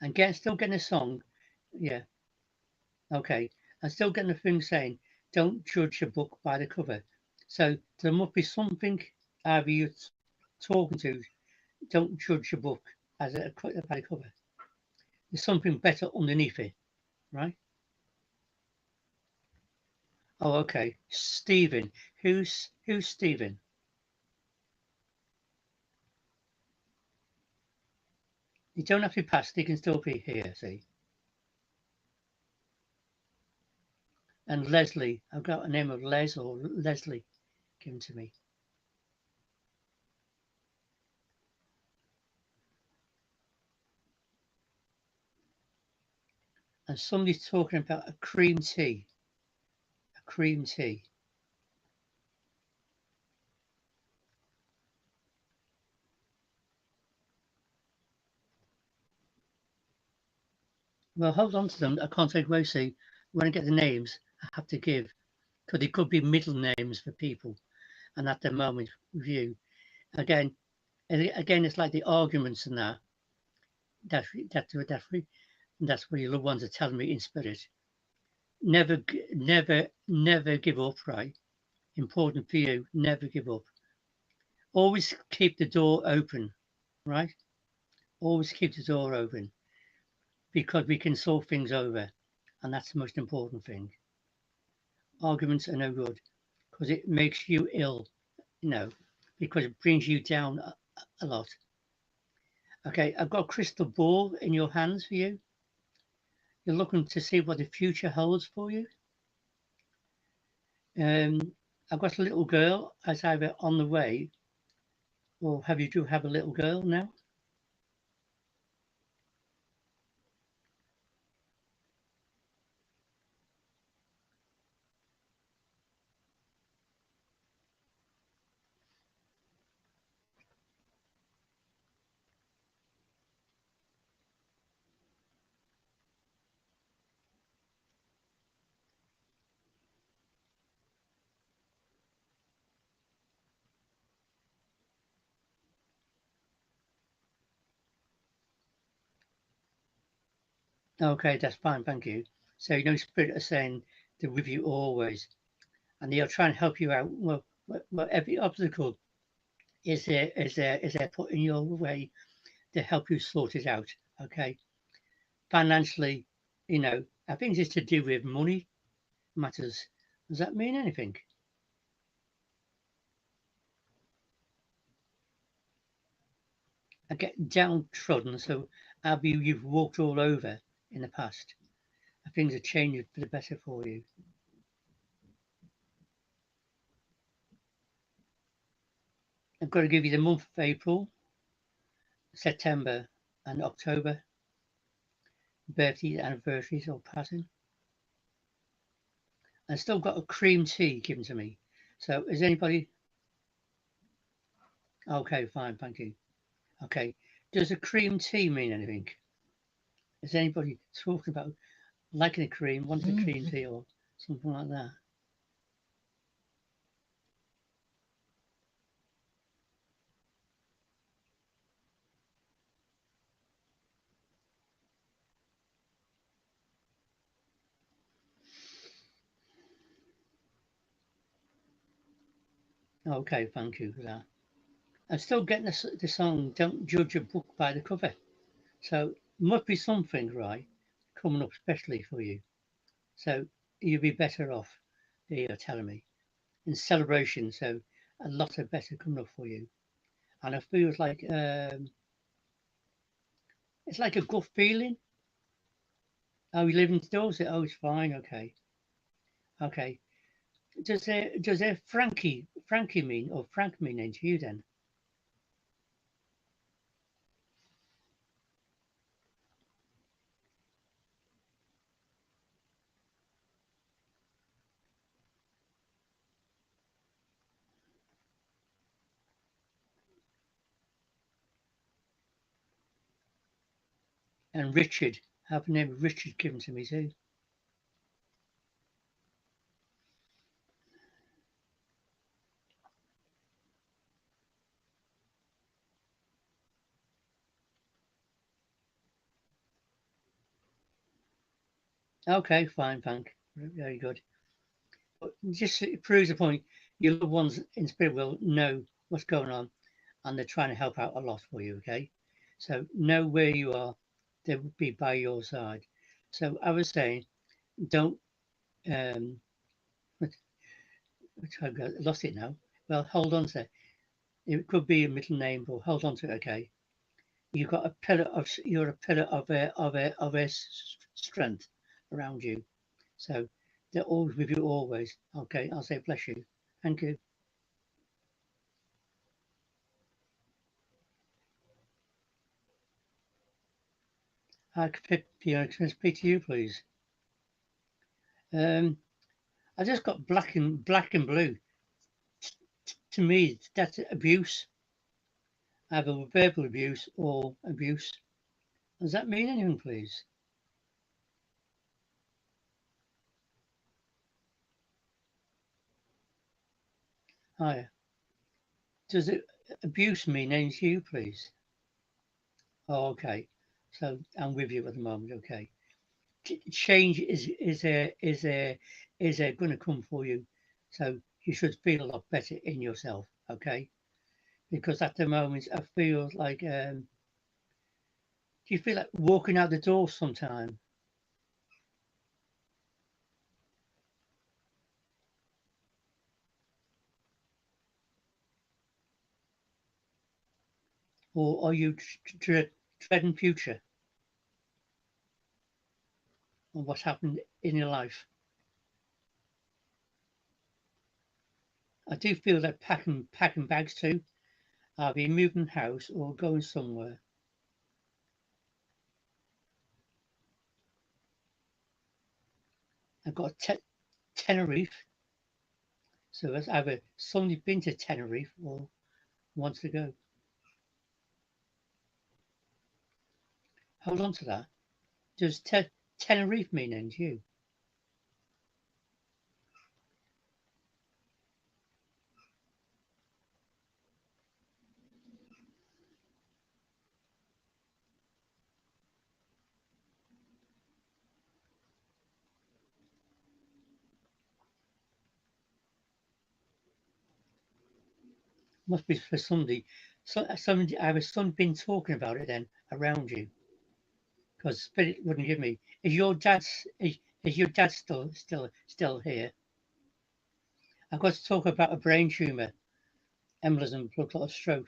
And still getting a song, yeah, okay. I'm still getting a thing saying, don't judge a book by the cover. So there must be something either you're talking to, don't judge a book by the cover. There's something better underneath it, right? Oh, okay. Stephen. Who's Stephen? You don't have to be past, he can still be here, see? And Leslie. I've got a name of Les or Leslie given to me. And somebody's talking about a cream tea. A cream tea. Well, hold on to them. I can't take away, see. When I get the names, I have to give. Because it could be middle names for people. And at the moment, view. Again, it's like the arguments and that. That's what your loved ones are telling me in spirit. Never give up, right? Important for you, never give up. Always keep the door open, right? Always keep the door open because we can solve things over, and that's the most important thing. Arguments are no good because it makes you ill, because it brings you down a lot. Okay, I've got a crystal ball in your hands for you. You're looking to see what the future holds for you. I've got a little girl as either on the way Or do have a little girl now? Okay, that's fine, thank you. So you know, Spirit are saying they're with you always, and they'll try and help you out. Well, every obstacle is there put in your way to help you sort it out. Okay, financially, you know, I think it's to do with money matters. Does that mean anything? I get downtrodden, so you've walked all over in the past. Things are changing for the better for you. I've got to give you the month of April, September, and October, birthdays, anniversaries, or passing. I've still got a cream tea given to me. So is anybody? Okay, fine, thank you. Okay, does a cream tea mean anything? Is anybody talking about liking a cream, wanting a cream tea, or something like that? Okay, thank you for that. I'm still getting the song "Don't Judge a Book by the Cover," so must be something right coming up especially for you. So you'll be better off. You're telling me in celebration. So a lot of better coming up for you, and it feels like it's like a good feeling. Oh, you live indoors? Oh, it's fine. Okay, okay. Does there Frankie mean or Frank mean anything to you then? And Richard, I have the name of Richard given to me too. Okay, fine, thank. Very good. But just it proves the point. Your loved ones in spirit will know what's going on, and they're trying to help out a lot for you. Okay, so know where you are. They will be by your side. So I was saying, don't. Um, I've lost it now. Well, hold on to it. It could be a middle name, but hold on to it. Okay, you've got a pillar of. You're a pillar of a strength around you. So they're always with you, always. Okay, I'll say bless you. Thank you. Can I speak to you, please? Um, I just got black and blue. To me, that's abuse, either verbal abuse or abuse. Does that mean anything, please? Hi. Does it abuse mean anything to you, please? Oh, okay. So I'm with you at the moment. Okay. Change is going to come for you. So you should feel a lot better in yourself. Okay. Because at the moment I feel like do you feel like walking out the door sometime? Or are you treading future on what's happened in your life? I do feel that packing bags too, I'll be moving house or going somewhere. I've got Tenerife. So has either somebody been to Tenerife or wants to go. Hold on to that. Does Tenerife mean anything to you? Must be for somebody. Somebody, I was somebody been talking about it then around you, because Spirit wouldn't give me. Is your dad still here? I've got to talk about a brain tumor, embolism, blood clot, stroke.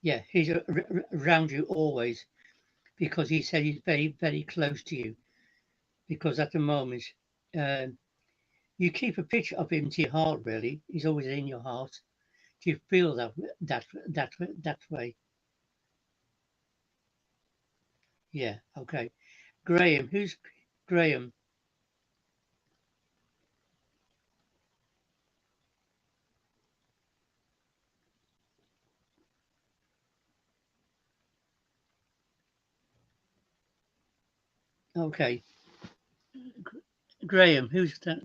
Yeah, he's around you always, because he said he's very close to you. Because at the moment, you keep a picture of him to your heart. Really, he's always in your heart. Do you feel that way? Yeah. Okay. Graham, who's Graham? Okay. Graham, who's that?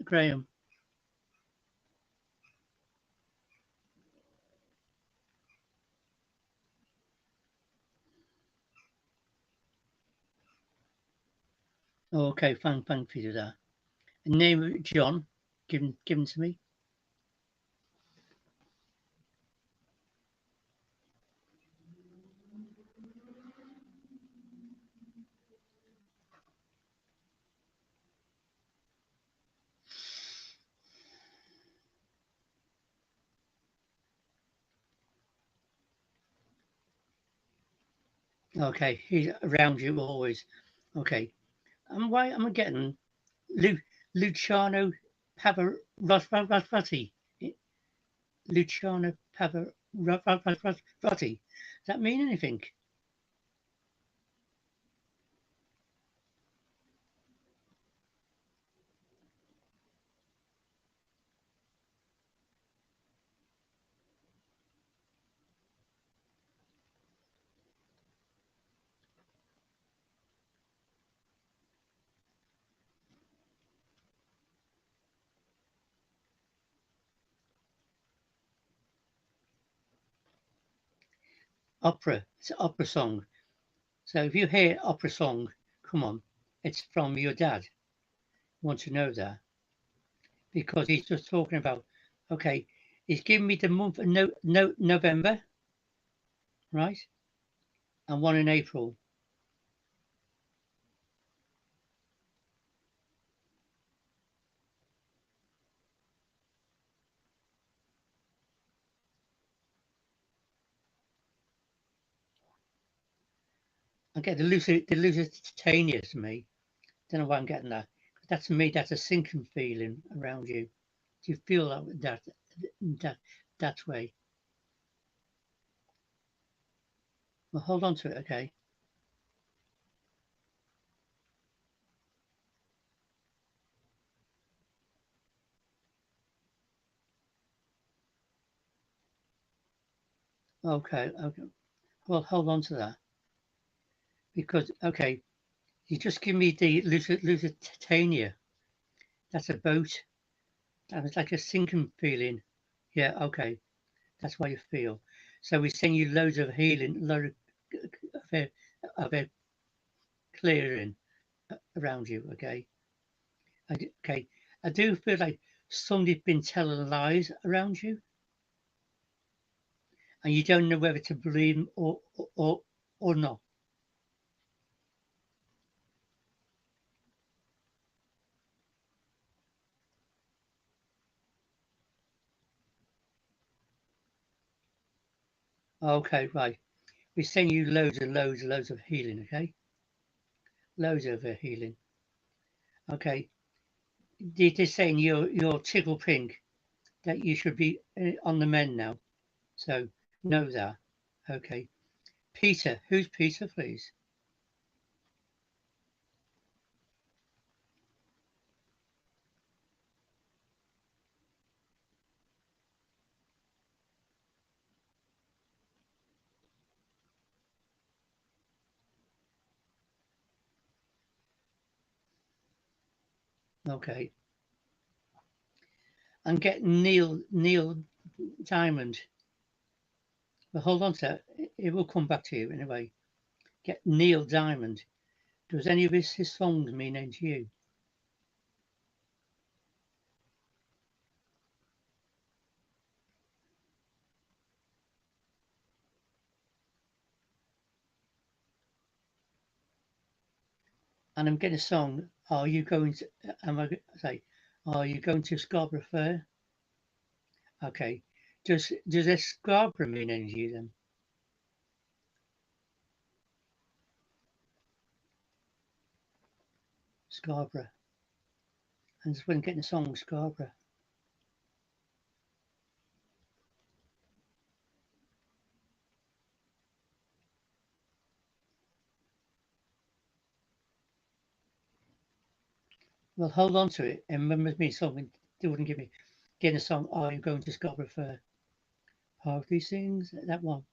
Graham. Okay, thank you for that. Name of John, given to me. Okay, he's around you always. Okay. And why am I getting Luciano Pavarotti? Luciano Pavarotti. Does that mean anything? Opera. It's an opera song. So if you hear opera song, come on, it's from your dad. Want to know that? Because he's just talking about, okay, he's giving me the month of November, right? And one in April. I get the Lusitania to me. Don't know why I'm getting that. That's me, that's a sinking feeling around you. Do you feel that way? Well, hold on to it, okay? Okay. Well, hold on to that. Because, okay, you just give me the Lusitania. That's a boat. That was like a sinking feeling. Yeah, okay. That's why you feel. So we send you loads of healing, loads of clearing around you, okay? Okay. I do feel like somebody's been telling lies around you, and you don't know whether to believe them or not. Okay, right. We send you loads of healing, okay? Loads of healing. Okay. They're just saying you're tickle pink, that you should be on the mend now. So know that. Okay. Peter, who's Peter, please? Okay. And get Neil Diamond. But hold on to that. It will come back to you anyway. Get Neil Diamond. Does any of his songs mean anything to you? And I'm getting a song. Are you going to? Am I say? Are you going to Scarborough Fair? Okay. Does this Scarborough mean anything to you then? Scarborough. And just when getting a song Scarborough. Well, hold on to it and remember me something. They wouldn't give me getting a song. Are you going to Scarborough Fair? Part of these things. That one.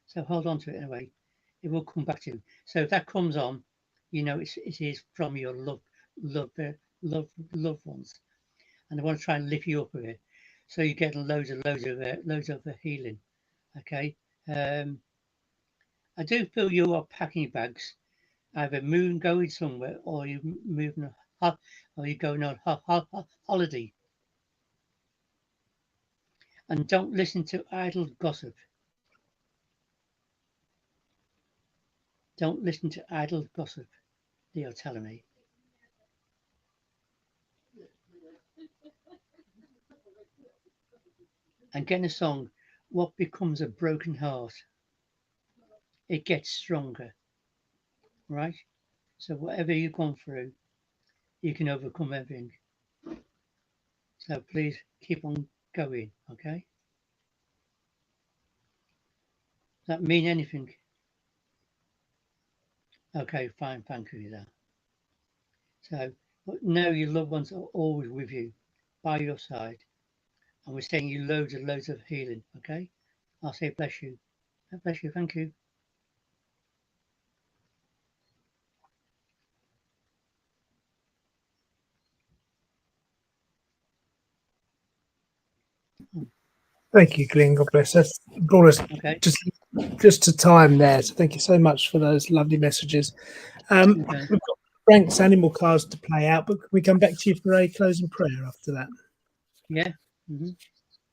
So hold on to it anyway. It will come back to you. So if that comes on, you know it is from your loved ones, and they want to try and lift you up with it. So you get loads of healing. Okay. I do feel you are packing bags, either going somewhere, or you moving, or you going on holiday. And don't listen to idle gossip. Don't listen to idle gossip. They are telling me. And getting a song, what becomes a broken heart? It gets stronger, right? So whatever you've gone through, you can overcome everything. So please keep on going, okay? Does that mean anything? Okay, fine, thank you for that. So know your loved ones are always with you, by your side. And we're sending you loads of healing, okay? I'll say bless you. Bless you, thank you. Thank you, Glyn. God bless us. Brought us Okay. just to time there. So thank you so much for those lovely messages. Okay. We've got Frank's animal cards to play out, but can we come back to you for a closing prayer after that? Yeah. Mm-hmm.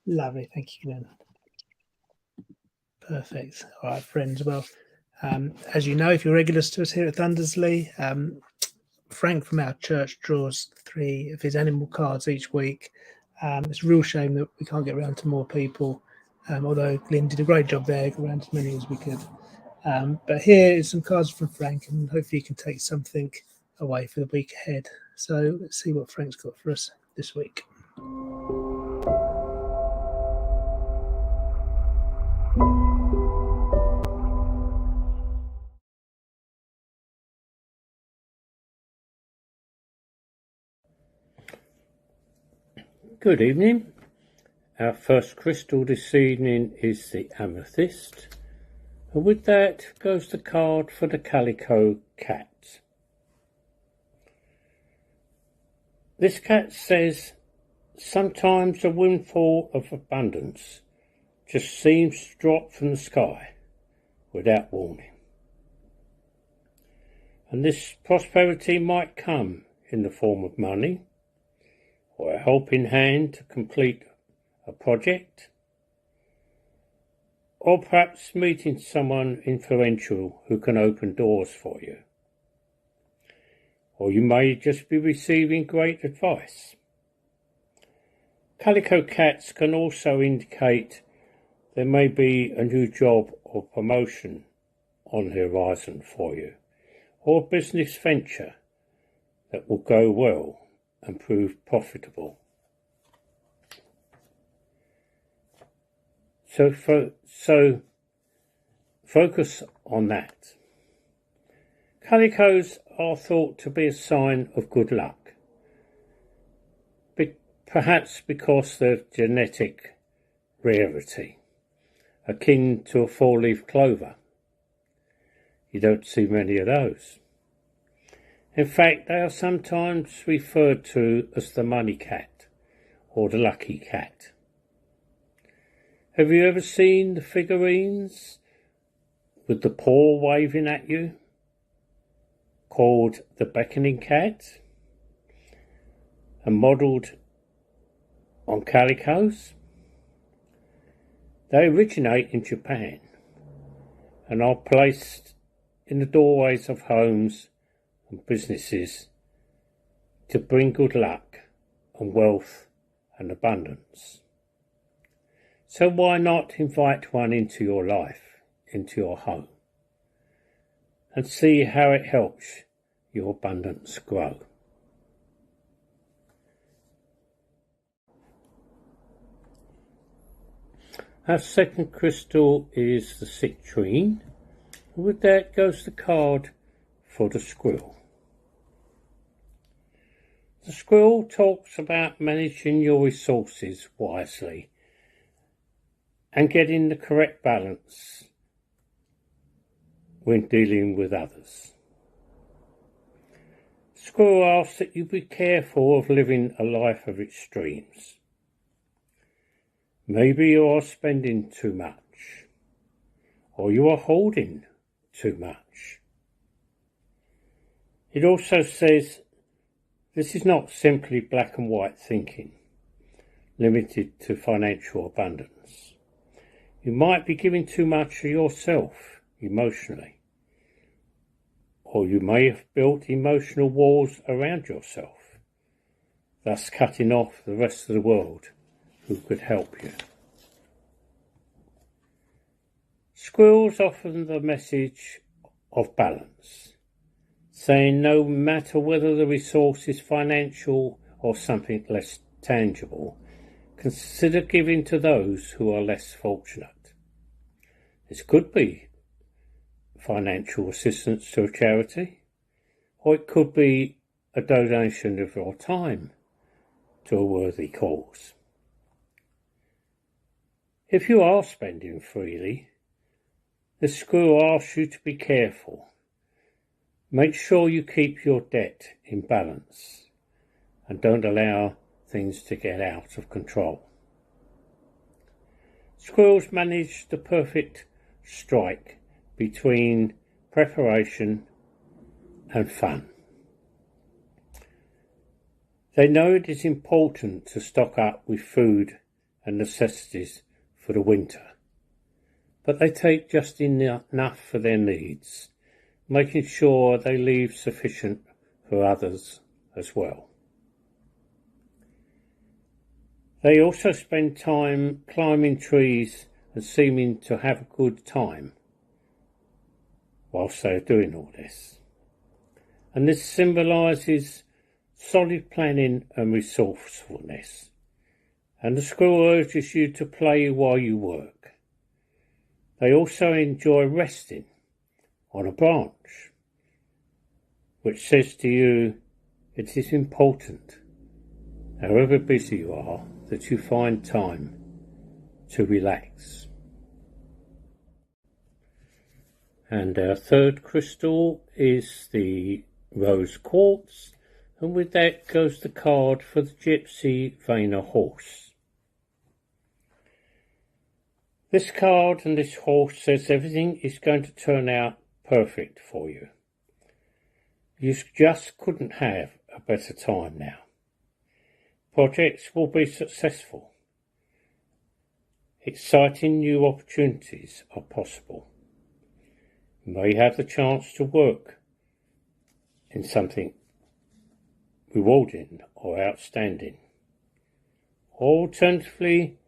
Lovely. Thank you, Glyn. Perfect. All right, friends. Well, as you know, if you're regulars to us here at Thundersley, Frank from our church draws 3 of his animal cards each week. It's a real shame that we can't get around to more people, although Glyn did a great job there, got around as many as we could. But here is some cards from Frank, and hopefully you can take something away for the week ahead. So let's see what Frank's got for us this week. Good evening. Our first crystal this evening is the amethyst. And with that goes the card for the calico cat. This cat says, sometimes a windfall of abundance just seems to drop from the sky without warning. And this prosperity might come in the form of money, or a helping hand to complete a project, or perhaps meeting someone influential who can open doors for you. Or you may just be receiving great advice. Calico cats can also indicate there may be a new job or promotion on the horizon for you, or a business venture that will go well and prove profitable. So focus on that. Calicos are thought to be a sign of good luck, perhaps because of their genetic rarity, akin to a four-leaf clover. You don't see many of those. In fact, they are sometimes referred to as the money cat or the lucky cat. Have you ever seen the figurines with the paw waving at you, called the beckoning cat, and modelled on calicos? They originate in Japan and are placed in the doorways of homes and businesses to bring good luck and wealth and abundance. So why not invite one into your life, into your home, and see how it helps your abundance grow? Our second crystal is the citrine. With that goes the card for the squirrel. The squirrel talks about managing your resources wisely and getting the correct balance when dealing with others. Squirrel asks that you be careful of living a life of extremes. Maybe you are spending too much, or you are holding too much. It also says this is not simply black and white thinking, limited to financial abundance. You might be giving too much of yourself emotionally, or you may have built emotional walls around yourself, thus cutting off the rest of the world who could help you. Squirrels offer the message of balance, saying no matter whether the resource is financial or something less tangible, consider giving to those who are less fortunate. This could be financial assistance to a charity, or it could be a donation of your time to a worthy cause. If you are spending freely, the squirrel asks you to be careful. Make sure you keep your debt in balance and don't allow things to get out of control. Squirrels manage the perfect strike between preparation and fun. They know it is important to stock up with food and necessities for the winter, but they take just enough for their needs, making sure they leave sufficient for others as well. They also spend time climbing trees and seeming to have a good time whilst they are doing all this. And this symbolises solid planning and resourcefulness. And the squirrel urges you to play while you work. They also enjoy resting on a branch, which says to you it is important, however busy you are, that you find time to relax. And our third crystal is the rose quartz, and with that goes the card for the Gypsy Vena horse. This card and this horse says everything is going to turn out perfect for you. You just couldn't have a better time now. Projects will be successful. Exciting new opportunities are possible. You may have the chance to work in something rewarding or outstanding. Or alternatively,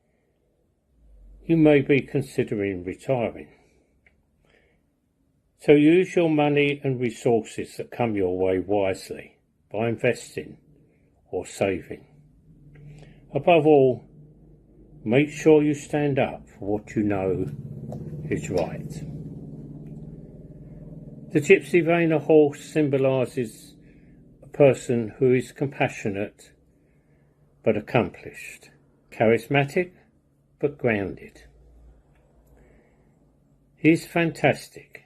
you may be considering retiring. So use your money and resources that come your way wisely by investing or saving. Above all, make sure you stand up for what you know is right. The gypsy Vena horse symbolises a person who is compassionate but accomplished, charismatic but grounded. He is fantastic.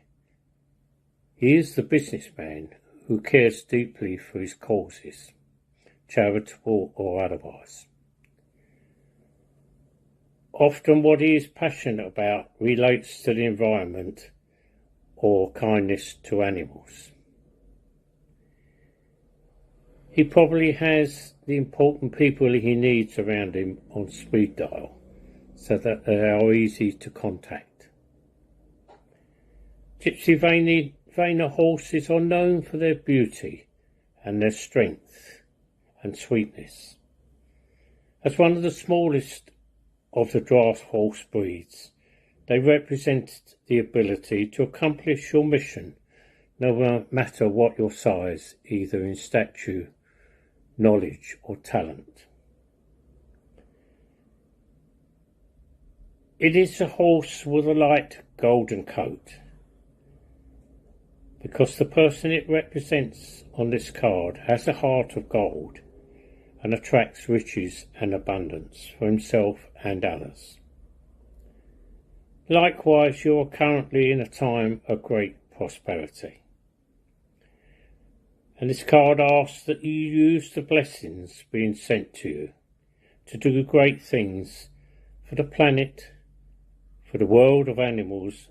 He is the businessman who cares deeply for his causes, charitable or otherwise. Often what he is passionate about relates to the environment or kindness to animals. He probably has the important people he needs around him on speed dial, so that they are easy to contact. Gypsy Vena horses are known for their beauty and their strength and sweetness. As one of the smallest of the draft horse breeds, they represent the ability to accomplish your mission, no matter what your size, either in stature, knowledge or talent. It is a horse with a light golden coat, because the person it represents on this card has a heart of gold and attracts riches and abundance for himself and others. Likewise, you are currently in a time of great prosperity. And this card asks that you use the blessings being sent to you to do great things for the planet, for the world of animals,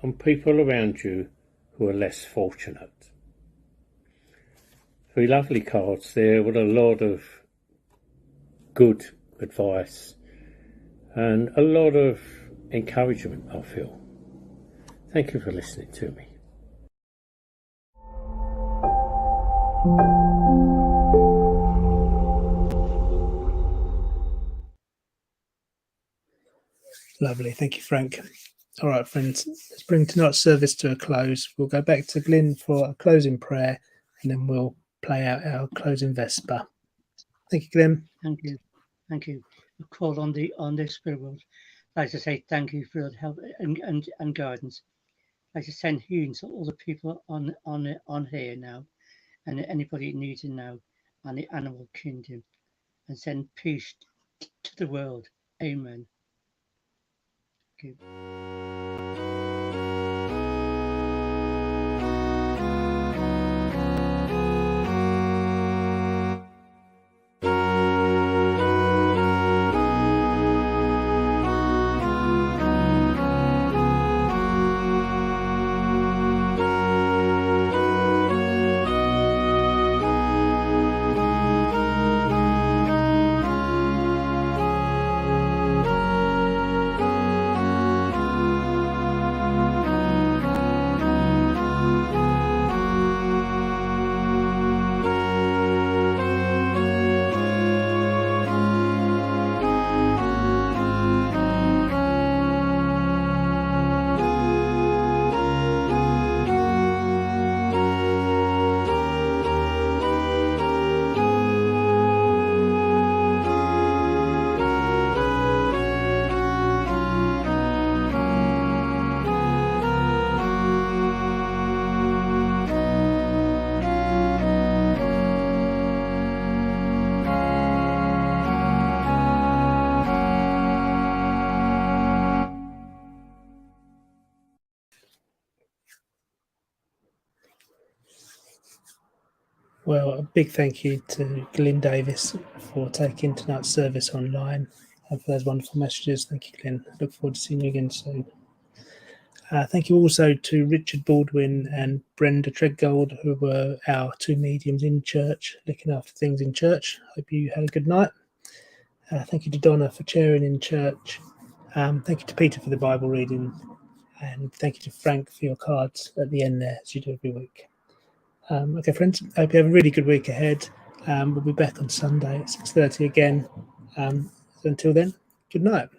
and people around you who are less fortunate. 3 lovely cards there with a lot of good advice and a lot of encouragement, I feel. Thank you for listening to me. Lovely, thank you, Frank. All right, friends, let's bring tonight's service to a close. We'll go back to Glyn for a closing prayer, and then we'll play out our closing Vesper. Thank you, Glyn. Thank you. Thank you. A call on the spirit world. I'd like to say thank you for the help and guidance. I'd like to send healing to all the people on here now, and anybody needing now, and the animal kingdom, and send peace to the world. Amen. Thank you. Well, a big thank you to Glyn Davies for taking tonight's service online and for those wonderful messages. Thank you, Glyn. Look forward to seeing you again soon. Thank you also to Richard Baldwin and Brenda Treadgold, who were our 2 mediums in church, looking after things in church. Hope you had a good night. Thank you to Donna for chairing in church. Thank you to Peter for the Bible reading. And thank you to Frank for your cards at the end there, as you do every week. Okay, friends, I hope you have a really good week ahead. We'll be back on Sunday at 6:30 again. So until then, good night.